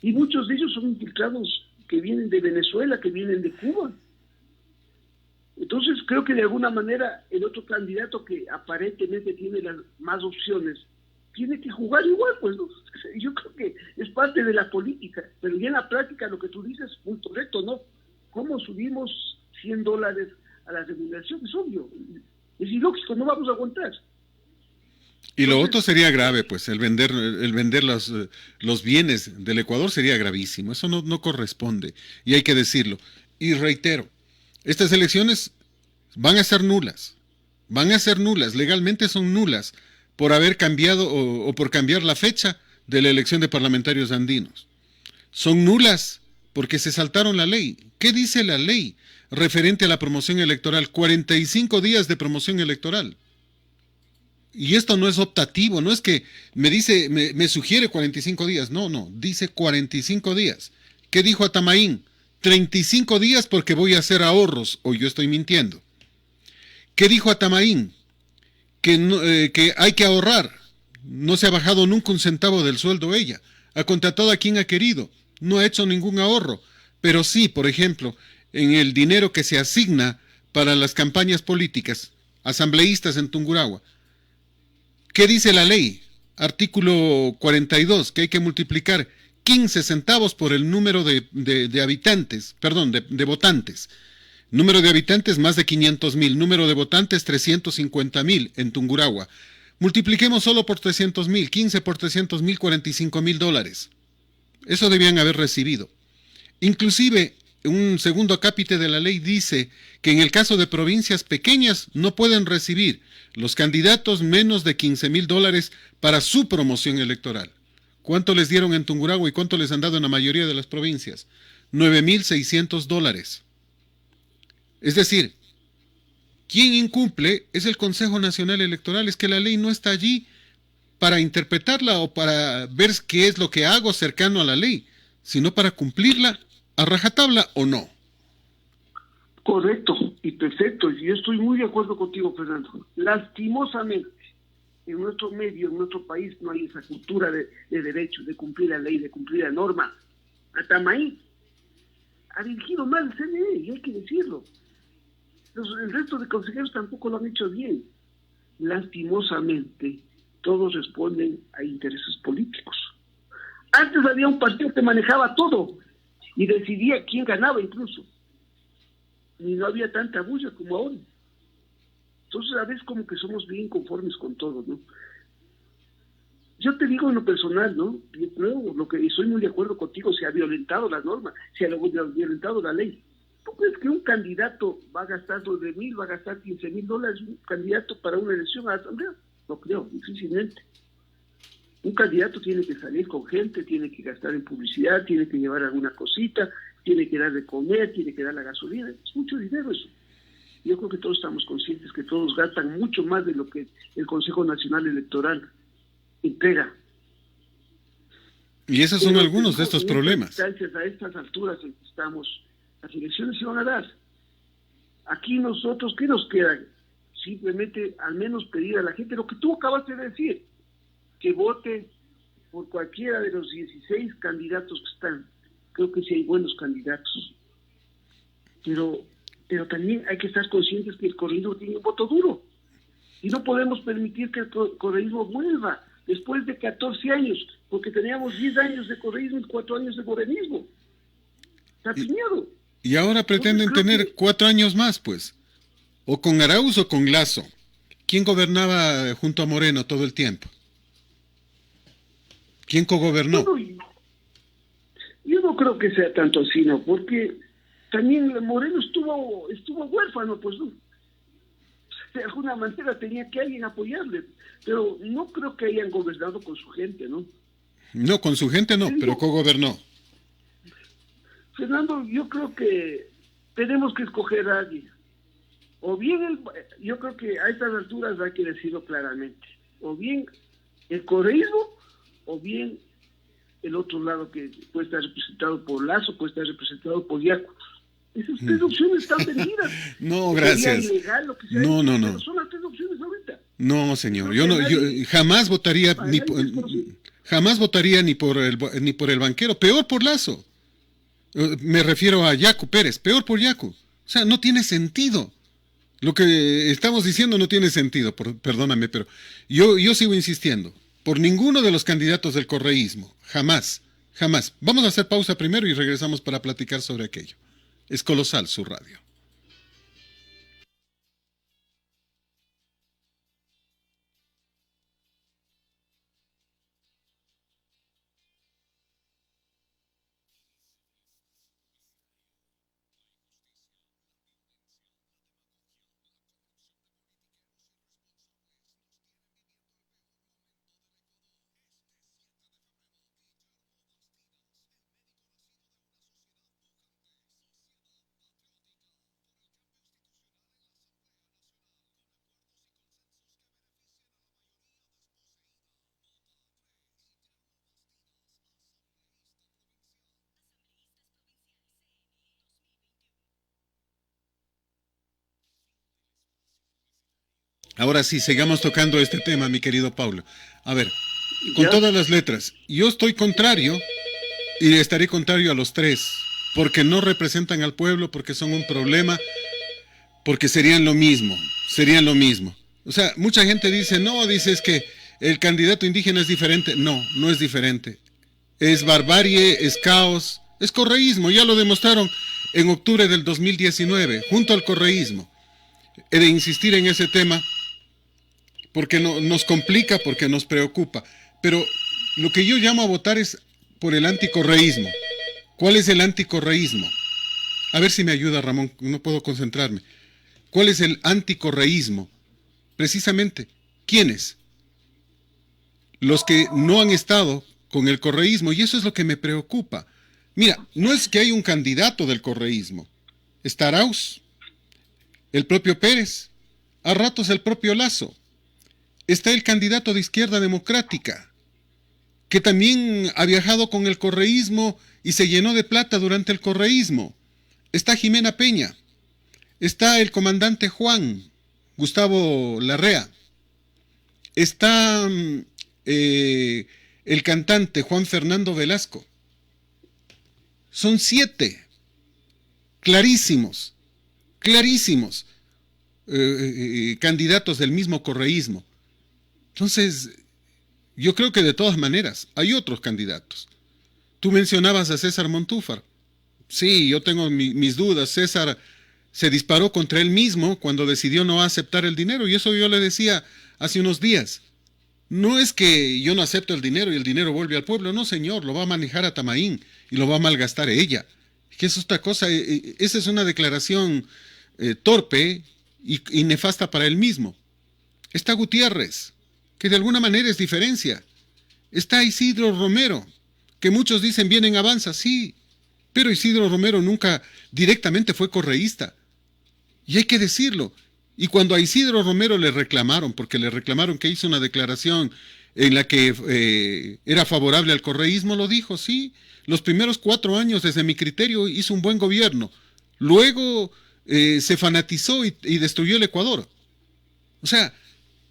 Speaker 3: Y muchos de ellos son infiltrados que vienen de Venezuela, que vienen de Cuba. Entonces creo que de alguna manera el otro candidato que aparentemente tiene las más opciones, tiene que jugar igual, pues, ¿no? Yo creo que es parte de la política, pero ya en la práctica lo que tú dices es muy correcto, ¿no? ¿Cómo subimos $100 a la remuneración? Es obvio, es ilógico, no vamos a aguantar.
Speaker 2: Y lo otro sería grave, pues, el vender los bienes del Ecuador sería gravísimo, eso no corresponde, y hay que decirlo. Y reitero, estas elecciones van a ser nulas, legalmente son nulas, por haber cambiado o por cambiar la fecha de la elección de parlamentarios andinos. Son nulas porque se saltaron la ley. ¿Qué dice la ley referente a la promoción electoral? 45 días de promoción electoral. Y esto no es optativo, no es que me sugiere 45 días, no, dice 45 días. ¿Qué dijo Atamaín? 35 días porque voy a hacer ahorros, o yo estoy mintiendo. ¿Qué dijo Atamaín? Que hay que ahorrar. No se ha bajado nunca un centavo del sueldo ella. Ha contratado a quien ha querido. No ha hecho ningún ahorro. Pero sí, por ejemplo, en el dinero que se asigna para las campañas políticas, asambleístas en Tungurahua. ¿Qué dice la ley? Artículo 42, que hay que multiplicar 15 centavos por el número de habitantes, perdón, de votantes. Número de habitantes más de 500,000, número de votantes 350,000 en Tungurahua. Multipliquemos solo por 300,000, 15 por 300,000, $45,000. Eso debían haber recibido. Inclusive, un segundo acápite de la ley dice que en el caso de provincias pequeñas no pueden recibir los candidatos menos de $15,000 para su promoción electoral. ¿Cuánto les dieron en Tungurahua y cuánto les han dado en la mayoría de las provincias? $9,600. Es decir, quien incumple es el Consejo Nacional Electoral, es que la ley no está allí para interpretarla o para ver qué es lo que hago cercano a la ley, sino para cumplirla a rajatabla o no.
Speaker 3: Correcto y perfecto, y yo estoy muy de acuerdo contigo, Fernando. Lastimosamente, en nuestro medio, en nuestro país, no hay esa cultura de derecho, de cumplir la ley, de cumplir la norma. Atamaín ha dirigido mal el CNE, y hay que decirlo. El resto de consejeros tampoco lo han hecho bien. Lastimosamente, todos responden a intereses políticos. Antes había un partido que manejaba todo y decidía quién ganaba incluso. Y no había tanta bulla como ahora. Entonces a veces como que somos bien conformes con todo, ¿no? Yo te digo en lo personal, ¿no? Yo creo, y estoy muy de acuerdo contigo, se ha violentado la norma, se ha violentado la ley. ¿Tú crees que un candidato va a gastar $9,000, va a gastar $15,000 un candidato para una elección a la asamblea? No creo, difícilmente. Un candidato tiene que salir con gente, tiene que gastar en publicidad, tiene que llevar alguna cosita, tiene que dar de comer, tiene que dar la gasolina. Es mucho dinero eso. Yo creo que todos estamos conscientes que todos gastan mucho más de lo que el Consejo Nacional Electoral entrega.
Speaker 2: Y esos son algunos de estos problemas.
Speaker 3: A estas alturas en que estamos, las elecciones se van a dar. Aquí nosotros, ¿qué nos queda? Simplemente al menos pedir a la gente lo que tú acabaste de decir, que vote por cualquiera de los 16 candidatos que están. Creo que sí hay buenos candidatos. Pero también hay que estar conscientes que el correísmo tiene un voto duro. Y no podemos permitir que el correísmo vuelva después de 14 años, porque teníamos 10 años de correísmo y 4 años de morenismo. Está piñado.
Speaker 2: Y ahora pretenden tener 4 años más, pues. O con Arauz o con Lasso. ¿Quién gobernaba junto a Moreno todo el tiempo? ¿Quién cogobernó?
Speaker 3: Yo no creo que sea tanto así, ¿no? Porque también Moreno estuvo huérfano, pues, ¿no? de alguna manera tenía que alguien apoyarle, pero no creo que hayan gobernado con su gente, ¿no?
Speaker 2: No, con su gente no, pero co-gobernó.
Speaker 3: Fernando, yo creo que tenemos que escoger a alguien. O bien, yo creo que a estas alturas hay que decirlo claramente, o bien el correísmo, o bien el otro lado que puede estar representado por Lazo, puede estar representado por Yacu. Esas tres opciones están perdidas.
Speaker 2: No, gracias.
Speaker 3: Ilegal, lo que sea,
Speaker 2: no.
Speaker 3: pero son las tres opciones ahorita.
Speaker 2: No, señor, yo jamás votaría jamás votaría ni por el banquero, peor por Lazo. Me refiero a Yacu Pérez, peor por Yacu. O sea, no tiene sentido. Lo que estamos diciendo no tiene sentido, perdóname, pero yo sigo insistiendo. Por ninguno de los candidatos del correísmo, jamás. Vamos a hacer pausa primero y regresamos para platicar sobre aquello. Es colosal su radio. Ahora sí, sigamos tocando este tema, mi querido Paulo. A ver, con todas las letras, yo estoy contrario y estaré contrario a los tres, porque no representan al pueblo, porque son un problema, porque serían lo mismo. O sea, mucha gente dice, es que el candidato indígena es diferente. No es diferente. Es barbarie, es caos, es correísmo, ya lo demostraron en octubre del 2019, junto al correísmo. He de insistir en ese tema, porque nos complica, porque nos preocupa. Pero lo que yo llamo a votar es por el anticorreísmo. ¿Cuál es el anticorreísmo? A ver si me ayuda, Ramón, no puedo concentrarme. ¿Cuál es el anticorreísmo? Precisamente, ¿quiénes? Los que no han estado con el correísmo, y eso es lo que me preocupa. Mira, no es que hay un candidato del correísmo. Está Arauz, el propio Pérez, a ratos el propio Lazo. Está el candidato de Izquierda Democrática, que también ha viajado con el correísmo y se llenó de plata durante el correísmo. Está Jimena Peña. Está el comandante Juan, Gustavo Larrea. Está el cantante Juan Fernando Velasco. Son 7, clarísimos, candidatos del mismo correísmo. Entonces, yo creo que de todas maneras hay otros candidatos. Tú mencionabas a César Montúfar. Sí, yo tengo mis dudas. César se disparó contra él mismo cuando decidió no aceptar el dinero, y eso yo le decía hace unos días. No es que yo no acepto el dinero y el dinero vuelve al pueblo, no señor, lo va a manejar a Tamaín y lo va a malgastar ella. Que es otra cosa, esa es una declaración torpe y nefasta para él mismo. Está Gutiérrez, que de alguna manera es diferencia. Está Isidro Romero, que muchos dicen viene en avanza, sí, pero Isidro Romero nunca directamente fue correísta. Y hay que decirlo. Y cuando a Isidro Romero le reclamaron, porque le reclamaron que hizo una declaración en la que era favorable al correísmo, lo dijo, sí, los primeros 4 años desde mi criterio hizo un buen gobierno. Luego se fanatizó y destruyó el Ecuador. O sea,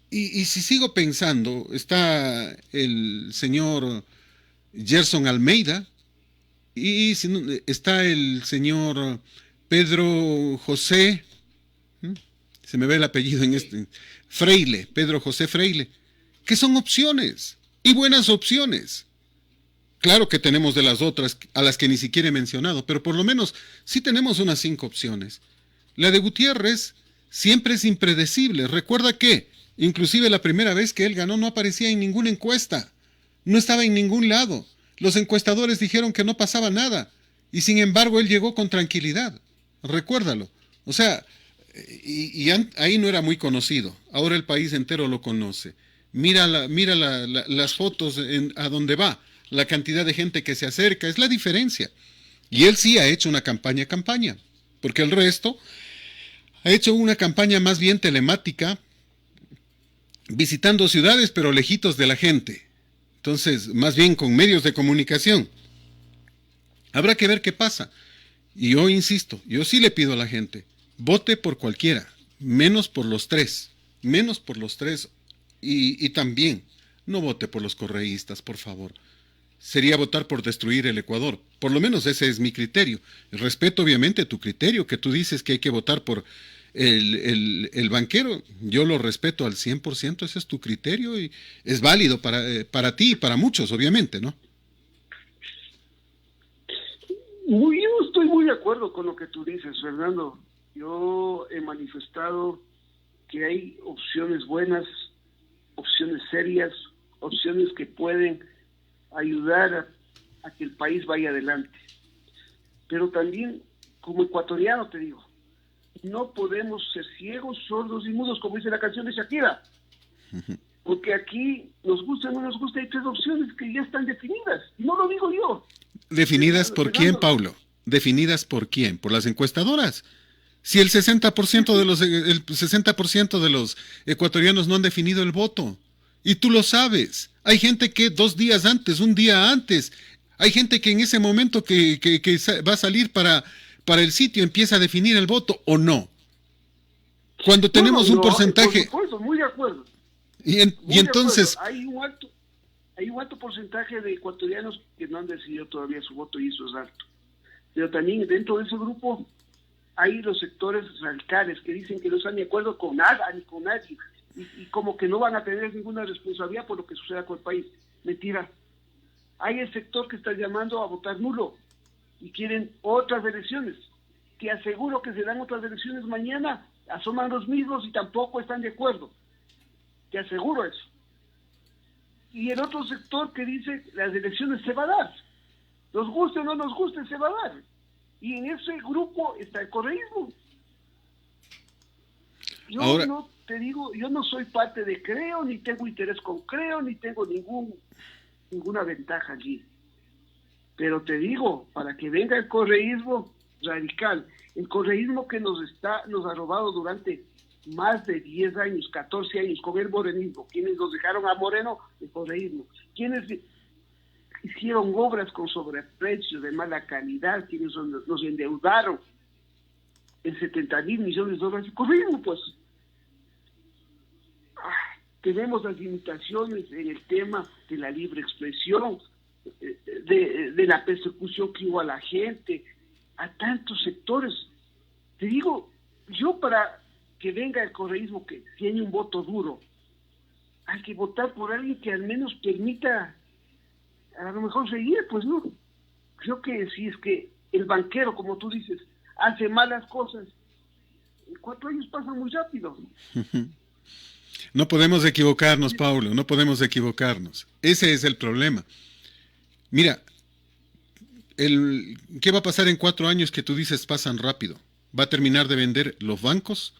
Speaker 2: y si sigo pensando, está el señor Gerson Almeida y está el señor Pedro José, se me ve el apellido en Freile, Pedro José Freile, que son opciones, y buenas opciones. Claro que tenemos de las otras, a las que ni siquiera he mencionado, pero por lo menos sí tenemos unas 5 opciones. La de Gutiérrez siempre es impredecible. Recuerda que, inclusive la primera vez que él ganó, no aparecía en ninguna encuesta, no estaba en ningún lado. Los encuestadores dijeron que no pasaba nada, y sin embargo él llegó con tranquilidad. Recuérdalo. O sea, ahí no era muy conocido. Ahora el país entero lo conoce. Mira las fotos a donde va, la cantidad de gente que se acerca, es la diferencia. Y él sí ha hecho una campaña, porque el resto ha hecho una campaña más bien telemática, visitando ciudades pero lejitos de la gente. Entonces, más bien con medios de comunicación. Habrá que ver qué pasa. Y yo insisto, yo sí le pido a la gente, vote por cualquiera, menos por los tres. Y también, no vote por los correístas, por favor. Sería votar por destruir el Ecuador. Por lo menos ese es mi criterio. Respeto obviamente tu criterio, que tú dices que hay que votar por el banquero. Yo lo respeto al 100%, ese es tu criterio y es válido para ti y para muchos, obviamente, ¿no?
Speaker 3: Yo estoy muy de acuerdo con lo que tú dices, Fernando. Yo he manifestado que hay opciones buenas, opciones serias, opciones que pueden ayudar a que el país vaya adelante. Pero también, como ecuatoriano te digo, no podemos ser ciegos, sordos y mudos, como dice la canción de Shakira. Porque aquí, nos gusta o no nos gusta, hay tres opciones que ya están definidas. Y no lo digo yo.
Speaker 2: ¿Definidas por quién, Paulo? ¿Definidas por quién? ¿Por las encuestadoras? Si el 60% de los ecuatorianos no han definido el voto. Y tú lo sabes. Hay gente que 2 días antes, un día antes, hay gente que en ese momento que va a salir para el sitio empieza a definir el voto o no. Cuando tenemos un porcentaje...
Speaker 3: Por supuesto, muy de acuerdo.
Speaker 2: Y entonces...
Speaker 3: Hay un alto porcentaje de ecuatorianos que no han decidido todavía su voto y eso es alto. Pero también dentro de ese grupo hay los sectores radicales que dicen que no están de acuerdo con nada ni con nadie y como que no van a tener ninguna responsabilidad por lo que suceda con el país. Mentira. Hay el sector que está llamando a votar nulo y quieren otras elecciones. Te aseguro que serán otras elecciones mañana, asoman los mismos y tampoco están de acuerdo. Te aseguro eso. Y el otro sector que dice las elecciones se va a dar. Nos guste o no nos guste, se va a dar. Y en ese grupo está el correísmo. Yo
Speaker 2: ahora...
Speaker 3: no te digo, yo no soy parte de Creo, ni tengo interés con Creo, ni tengo ninguna ventaja allí. Pero te digo, para que venga el correísmo radical, el correísmo que nos ha robado durante más de 10 años, 14 años, con el morenismo, quienes nos dejaron a Moreno, el correísmo, quienes hicieron obras con sobreprecios de mala calidad, quienes nos endeudaron en 70,000 millones de dólares, el correísmo, pues. Tenemos las limitaciones en el tema de la libre expresión, de la persecución que hubo a la gente, a tantos sectores. Te digo, yo para que venga el correísmo, que tiene un voto duro, hay que votar por alguien que al menos permita, a lo mejor seguir, pues no. Creo que si es que el banquero, como tú dices, hace malas cosas, 4 años pasan muy rápido.
Speaker 2: No podemos equivocarnos, Paulo, no podemos equivocarnos. Ese es el problema. Mira, ¿qué va a pasar en 4 años que tú dices pasan rápido? ¿Va a terminar de vender los bancos?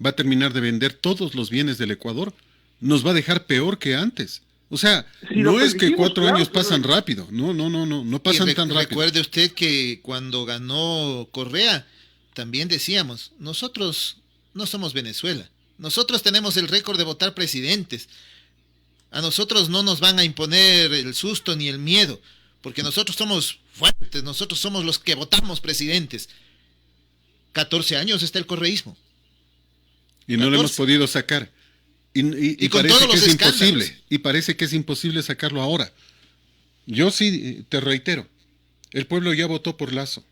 Speaker 2: ¿Va a terminar de vender todos los bienes del Ecuador? ¿Nos va a dejar peor que antes? O sea, si no es que 4 años pasan rápido. No pasan tan rápido.
Speaker 1: Recuerde usted que cuando ganó Correa, también decíamos, nosotros no somos Venezuela. Nosotros tenemos el récord de votar presidentes. A nosotros no nos van a imponer el susto ni el miedo, porque nosotros somos fuertes, nosotros somos los que votamos presidentes. 14 años está el correísmo.
Speaker 2: Y no 14. Lo hemos podido sacar. Y
Speaker 1: con
Speaker 2: parece
Speaker 1: todos
Speaker 2: que
Speaker 1: los
Speaker 2: es
Speaker 1: escándalos.
Speaker 2: imposible. Y parece que es imposible sacarlo ahora. Yo sí te reitero, el pueblo ya votó por Lasso.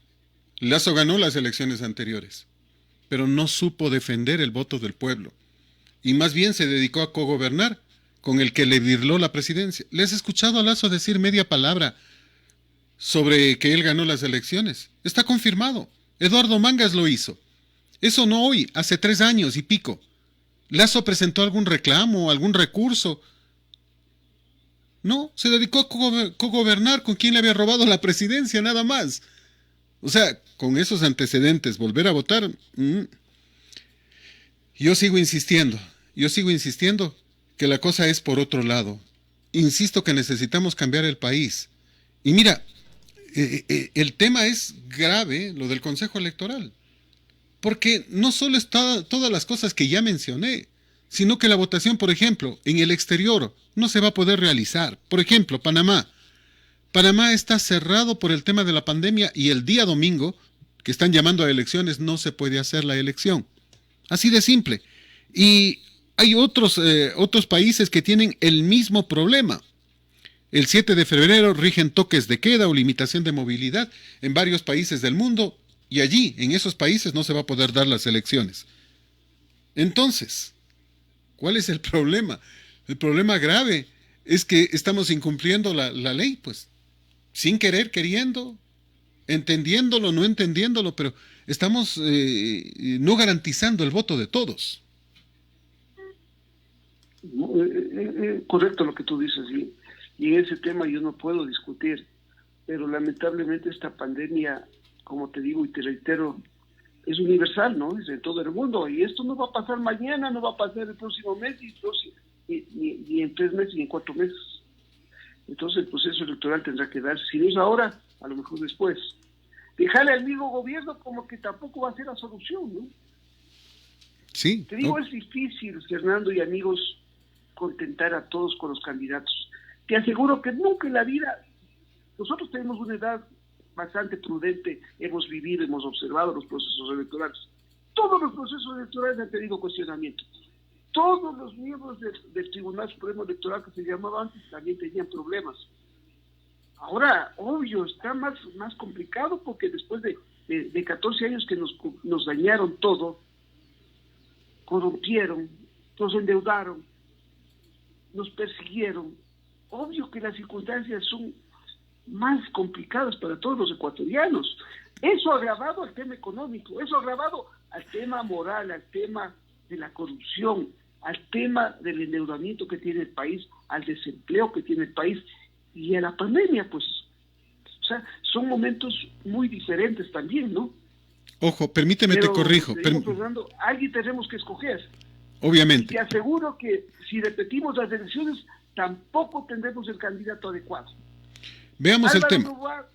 Speaker 2: Lasso ganó las elecciones anteriores, pero no supo defender el voto del pueblo. Y más bien se dedicó a cogobernar, con el que le virló la presidencia. ¿Le has escuchado a Lasso decir media palabra sobre que él ganó las elecciones? Está confirmado. Eduardo Mangas lo hizo. Eso no hoy, hace 3 años y pico. ¿Lasso presentó algún reclamo, algún recurso? No, se dedicó a cogobernar con quien le había robado la presidencia, nada más. O sea, con esos antecedentes, volver a votar... Yo sigo insistiendo que la cosa es por otro lado. Insisto que necesitamos cambiar el país. Y mira, el tema es grave, lo del Consejo Electoral, porque no solo está todas las cosas que ya mencioné, sino que la votación, por ejemplo, en el exterior no se va a poder realizar. Por ejemplo, Panamá. Panamá está cerrado por el tema de la pandemia y el día domingo, que están llamando a elecciones, no se puede hacer la elección. Así de simple. Y hay otros países que tienen el mismo problema. El 7 de febrero rigen toques de queda o limitación de movilidad en varios países del mundo y allí, en esos países, no se va a poder dar las elecciones. Entonces, ¿cuál es el problema? El problema grave es que estamos incumpliendo la ley, pues, sin querer, queriendo, entendiéndolo, no entendiéndolo, pero estamos no garantizando el voto de todos.
Speaker 3: Correcto lo que tú dices, ¿sí? Y en ese tema yo no puedo discutir, pero lamentablemente esta pandemia, como te digo y te reitero, es universal, ¿no? Es de todo el mundo, y esto no va a pasar mañana, no va a pasar el próximo mes, ni en 3 meses, ni en 4 meses. Entonces el proceso electoral tendrá que darse, si no es ahora, a lo mejor después. Dejarle al mismo gobierno como que tampoco va a ser la solución, ¿no?
Speaker 2: Sí.
Speaker 3: Te digo, es difícil, Fernando y amigos, contentar a todos con los candidatos. Te aseguro que nunca en la vida, nosotros tenemos una edad bastante prudente, hemos vivido, hemos observado los procesos electorales. Todos los procesos electorales han tenido cuestionamiento. Todos los miembros del Tribunal Supremo Electoral, que se llamaba antes, también tenían problemas. Ahora, obvio, está más complicado porque después de 14 años que nos dañaron todo, corrompieron, nos endeudaron, nos persiguieron. Obvio que las circunstancias son más complicadas para todos los ecuatorianos. Eso agravado al tema económico, eso agravado al tema moral, al tema de la corrupción, al tema del endeudamiento que tiene el país, al desempleo que tiene el país y a la pandemia, pues. O sea, son momentos muy diferentes también, ¿no?
Speaker 2: Ojo, permíteme, te corrijo.
Speaker 3: Fernando, alguien tenemos que escoger.
Speaker 2: Obviamente.
Speaker 3: Y te aseguro que si repetimos las elecciones, tampoco tendremos el candidato adecuado.
Speaker 2: Veamos
Speaker 3: Álvaro
Speaker 2: el tema.
Speaker 3: Noboa,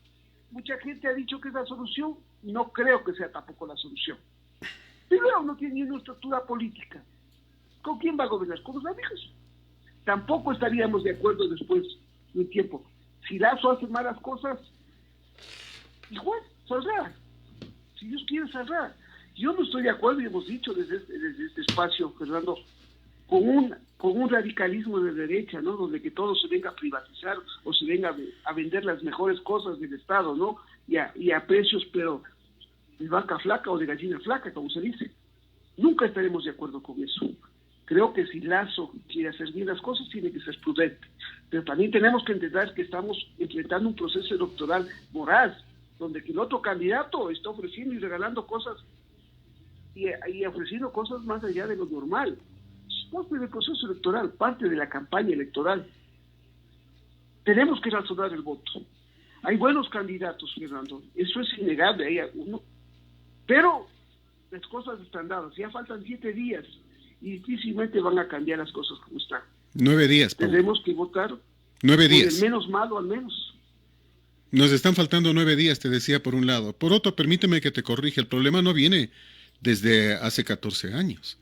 Speaker 3: mucha gente ha dicho que es la solución, no creo que sea tampoco la solución. Primero, no tiene ni una estructura política. ¿Con quién va a gobernar? Con los amigos. Tampoco estaríamos de acuerdo después de un tiempo. Si Lazo hace malas cosas, igual, saldrá. Si Dios quiere, saldrá. Yo no estoy de acuerdo, y hemos dicho desde este espacio, Fernando, con un radicalismo de derecha, ¿no? Donde que todo se venga a privatizar o se venga a vender las mejores cosas del Estado, ¿no? Y a precios, pero de vaca flaca o de gallina flaca, como se dice. Nunca estaremos de acuerdo con eso. Creo que si Lazo quiere hacer bien las cosas, tiene que ser prudente. Pero también tenemos que entender que estamos enfrentando un proceso electoral voraz, donde que el otro candidato está ofreciendo y regalando cosas y ofreciendo cosas más allá de lo normal. Es parte del proceso electoral, parte de la campaña electoral. Tenemos que razonar el voto. Hay buenos candidatos, Fernando, eso es innegable, hay uno, pero las cosas están dadas, ya faltan 7 días y difícilmente van a cambiar las cosas como están.
Speaker 2: 9 días, Pablo.
Speaker 3: Tenemos que votar
Speaker 2: 9 días.
Speaker 3: El menos malo al menos.
Speaker 2: Nos están faltando 9 días, te decía, por un lado. Por otro, permíteme que te corrija, el problema no viene desde hace 14 años.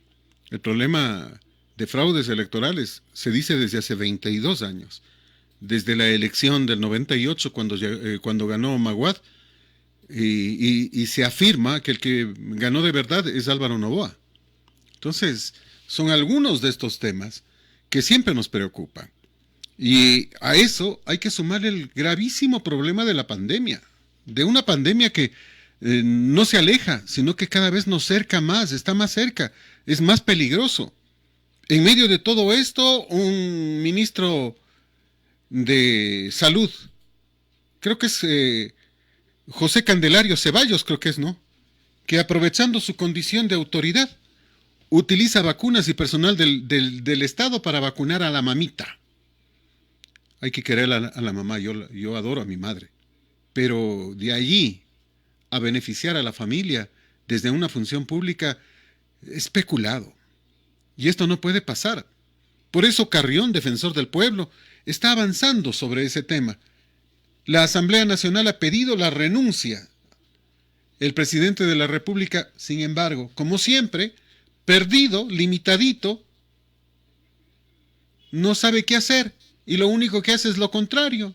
Speaker 2: El problema de fraudes electorales se dice desde hace 22 años. Desde la elección del 98, cuando ganó Maguad, y se afirma que el que ganó de verdad es Álvaro Noboa. Entonces, son algunos de estos temas que siempre nos preocupan. Y a eso hay que sumar el gravísimo problema de la pandemia, de una pandemia que no se aleja, sino que cada vez nos cerca más, está más cerca, es más peligroso. En medio de todo esto, un ministro de Salud, creo que es José Candelario Ceballos, creo que es, ¿no? Que aprovechando su condición de autoridad, utiliza vacunas y personal del Estado para vacunar a la mamita. Hay que querer a la mamá, yo adoro a mi madre. Pero de allí a beneficiar a la familia desde una función pública, especulado. Y esto no puede pasar. Por eso Carrión, defensor del pueblo, está avanzando sobre ese tema. La Asamblea Nacional ha pedido la renuncia. El presidente de la República, sin embargo, como siempre, perdido, limitadito, no sabe qué hacer y lo único que hace es lo contrario.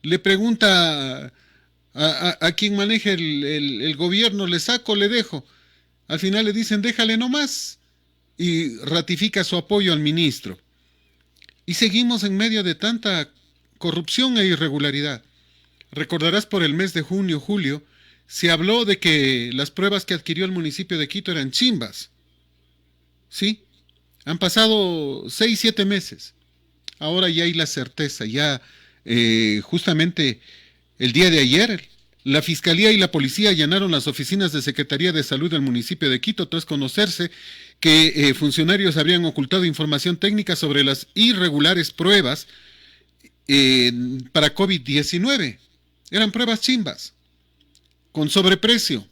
Speaker 2: Le pregunta a quien maneja el gobierno, ¿le saco o le dejo? Al final le dicen, déjale nomás, y ratifica su apoyo al ministro. Y seguimos en medio de tanta corrupción e irregularidad. Recordarás, por el mes de junio, julio, se habló de que las pruebas que adquirió el municipio de Quito eran chimbas. ¿Sí? Han pasado 6, 7 meses. Ahora ya hay la certeza. Ya justamente el día de ayer, la Fiscalía y la Policía allanaron las oficinas de Secretaría de Salud del municipio de Quito tras conocerse que funcionarios habrían ocultado información técnica sobre las irregulares pruebas para COVID-19. Eran pruebas chimbas, con sobreprecio.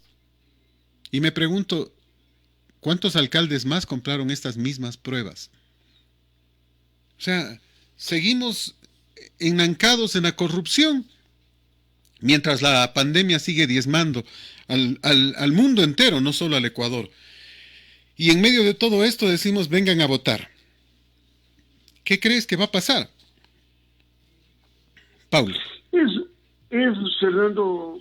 Speaker 2: Y me pregunto, ¿cuántos alcaldes más compraron estas mismas pruebas? O sea, seguimos enancados en la corrupción, mientras la pandemia sigue diezmando al mundo entero, no solo al Ecuador. Y en medio de todo esto decimos, vengan a votar. ¿Qué crees que va a pasar? Paulo.
Speaker 3: Es, Fernando,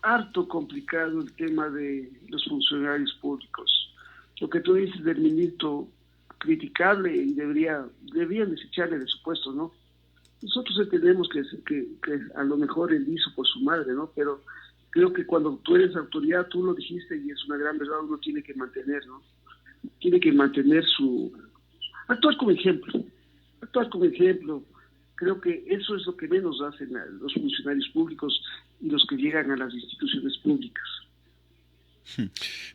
Speaker 3: harto complicado el tema de los funcionarios públicos. Lo que tú dices del ministro, criticable, y deberían desecharle de su puesto, ¿no? Nosotros entendemos que a lo mejor él hizo por su madre, ¿no? Pero creo que cuando tú eres autoridad, tú lo dijiste y es una gran verdad, uno tiene que mantener, ¿no? Tiene que mantener actuar como ejemplo. Creo que eso es lo que menos hacen los funcionarios públicos y los que llegan a las instituciones públicas.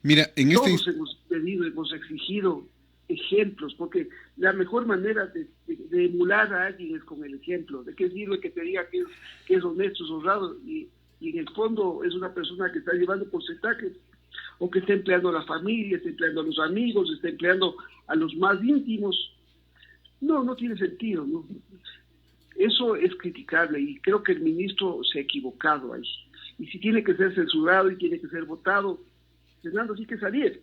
Speaker 2: Mira,
Speaker 3: todos hemos pedido, hemos exigido ejemplos, porque la mejor manera de emular a alguien es con el ejemplo. ¿De qué sirve que te diga que es honesto, es honrado, y en el fondo es una persona que está llevando porcentajes, o que está empleando a la familia, está empleando a los amigos, está empleando a los más íntimos? No tiene sentido, ¿no? Eso es criticable y creo que el ministro se ha equivocado ahí. Y si tiene que ser censurado y tiene que ser votado, Fernando, sí que salir.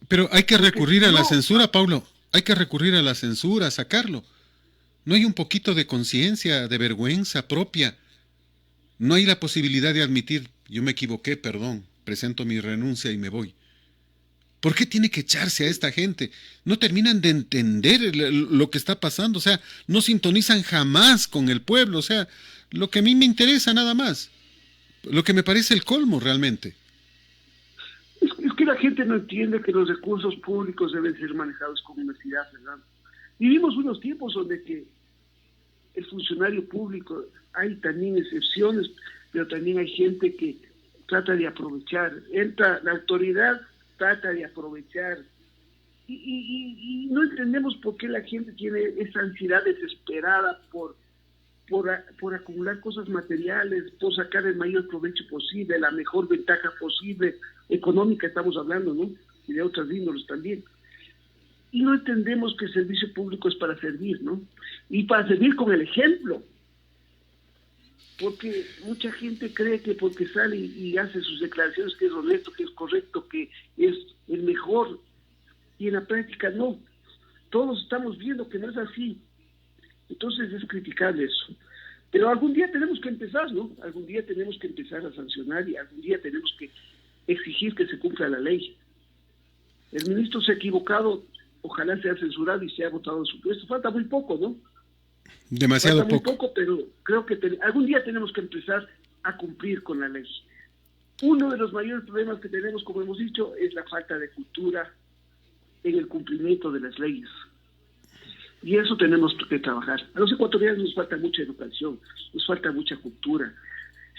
Speaker 2: Pero hay que recurrir a la censura, Paulo. Hay que recurrir a la censura, a sacarlo. No hay un poquito de conciencia, de vergüenza propia. No hay la posibilidad de admitir, yo me equivoqué, perdón, presento mi renuncia y me voy. ¿Por qué tiene que echarse a esta gente? No terminan de entender lo que está pasando, o sea, no sintonizan jamás con el pueblo, o sea, lo que a mí me interesa nada más, lo que me parece el colmo realmente.
Speaker 3: Es que la gente no entiende que los recursos públicos deben ser manejados con honestidad, ¿verdad? Vivimos unos tiempos donde que el funcionario público, hay también excepciones, pero también hay gente que trata de aprovechar. Entra la autoridad, trata de aprovechar. Y no entendemos por qué la gente tiene esa ansiedad desesperada por acumular cosas materiales, por sacar el mayor provecho posible, la mejor ventaja posible, económica estamos hablando, ¿no? Y de otras índoles también. Y no entendemos que el servicio público es para servir, ¿no? Y para servir con el ejemplo. Porque mucha gente cree que porque sale y hace sus declaraciones que es honesto, que es correcto, que es el mejor, y en la práctica no. Todos estamos viendo que no es así. Entonces es criticable eso. Pero algún día tenemos que empezar, ¿no? Algún día tenemos que empezar a sancionar y algún día tenemos que exigir que se cumpla la ley. El ministro se ha equivocado, ojalá sea censurado y sea votado en su puesto. Falta muy poco, ¿no?
Speaker 2: Demasiado
Speaker 3: Falta
Speaker 2: poco.
Speaker 3: Muy poco, pero creo que algún día tenemos que empezar a cumplir con la ley. Uno de los mayores problemas que tenemos, como hemos dicho, es la falta de cultura en el cumplimiento de las leyes. Y eso tenemos que trabajar. A los ecuatorianos nos falta mucha educación, nos falta mucha cultura.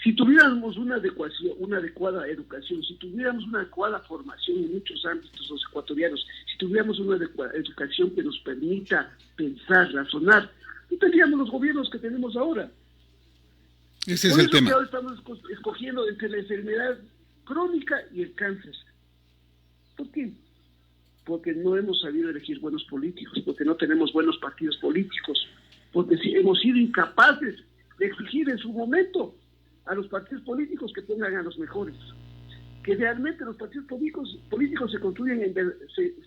Speaker 3: Si tuviéramos una adecuada educación, si tuviéramos una adecuada formación en muchos ámbitos los ecuatorianos, si tuviéramos una adecuada educación que nos permita pensar, razonar, no tendríamos los gobiernos que tenemos ahora.
Speaker 2: Ese es el tema.
Speaker 3: Ahora estamos escogiendo entre la enfermedad crónica y el cáncer. ¿Por qué? porque no hemos sabido elegir buenos políticos, porque no tenemos buenos partidos políticos, porque hemos sido incapaces de exigir en su momento a los partidos políticos que pongan a los mejores, que realmente los partidos políticos se construyen,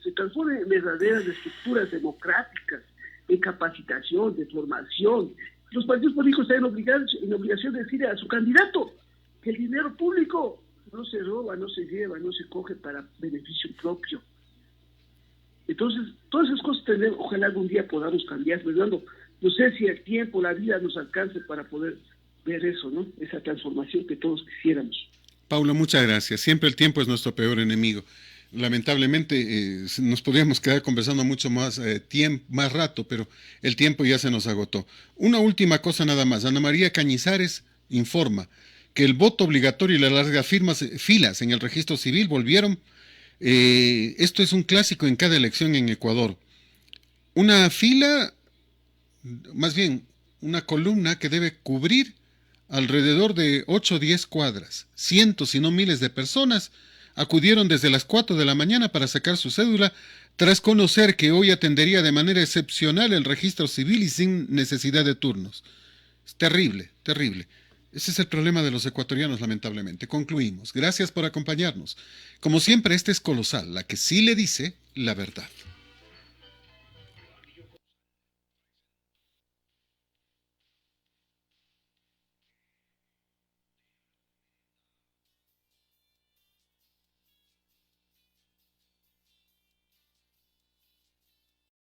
Speaker 3: se transformen en verdaderas estructuras democráticas, de capacitación, de formación. Los partidos políticos están en obligación de decirle a su candidato que el dinero público no se roba, no se lleva, no se coge para beneficio propio. Entonces, todas esas cosas ojalá algún día podamos cambiar, Fernando. No sé si el tiempo, la vida nos alcance para poder ver eso, ¿no? Esa transformación que todos quisiéramos.
Speaker 2: Paulo, muchas gracias. Siempre el tiempo es nuestro peor enemigo. Lamentablemente nos podríamos quedar conversando mucho más más rato, pero el tiempo ya se nos agotó. Una última cosa nada más. Ana María Cañizares informa que el voto obligatorio y las largas filas en el registro civil volvieron. Esto es un clásico en cada elección en Ecuador. Una fila, más bien una columna que debe cubrir alrededor de 8 o 10 cuadras. Cientos, si no miles de personas acudieron desde las 4 de la mañana para sacar su cédula, tras conocer que hoy atendería de manera excepcional el registro civil y sin necesidad de turnos. Es terrible, terrible. Ese es el problema de los ecuatorianos, lamentablemente. Concluimos. Gracias por acompañarnos. Como siempre, este es Colosal, la que sí le dice la verdad.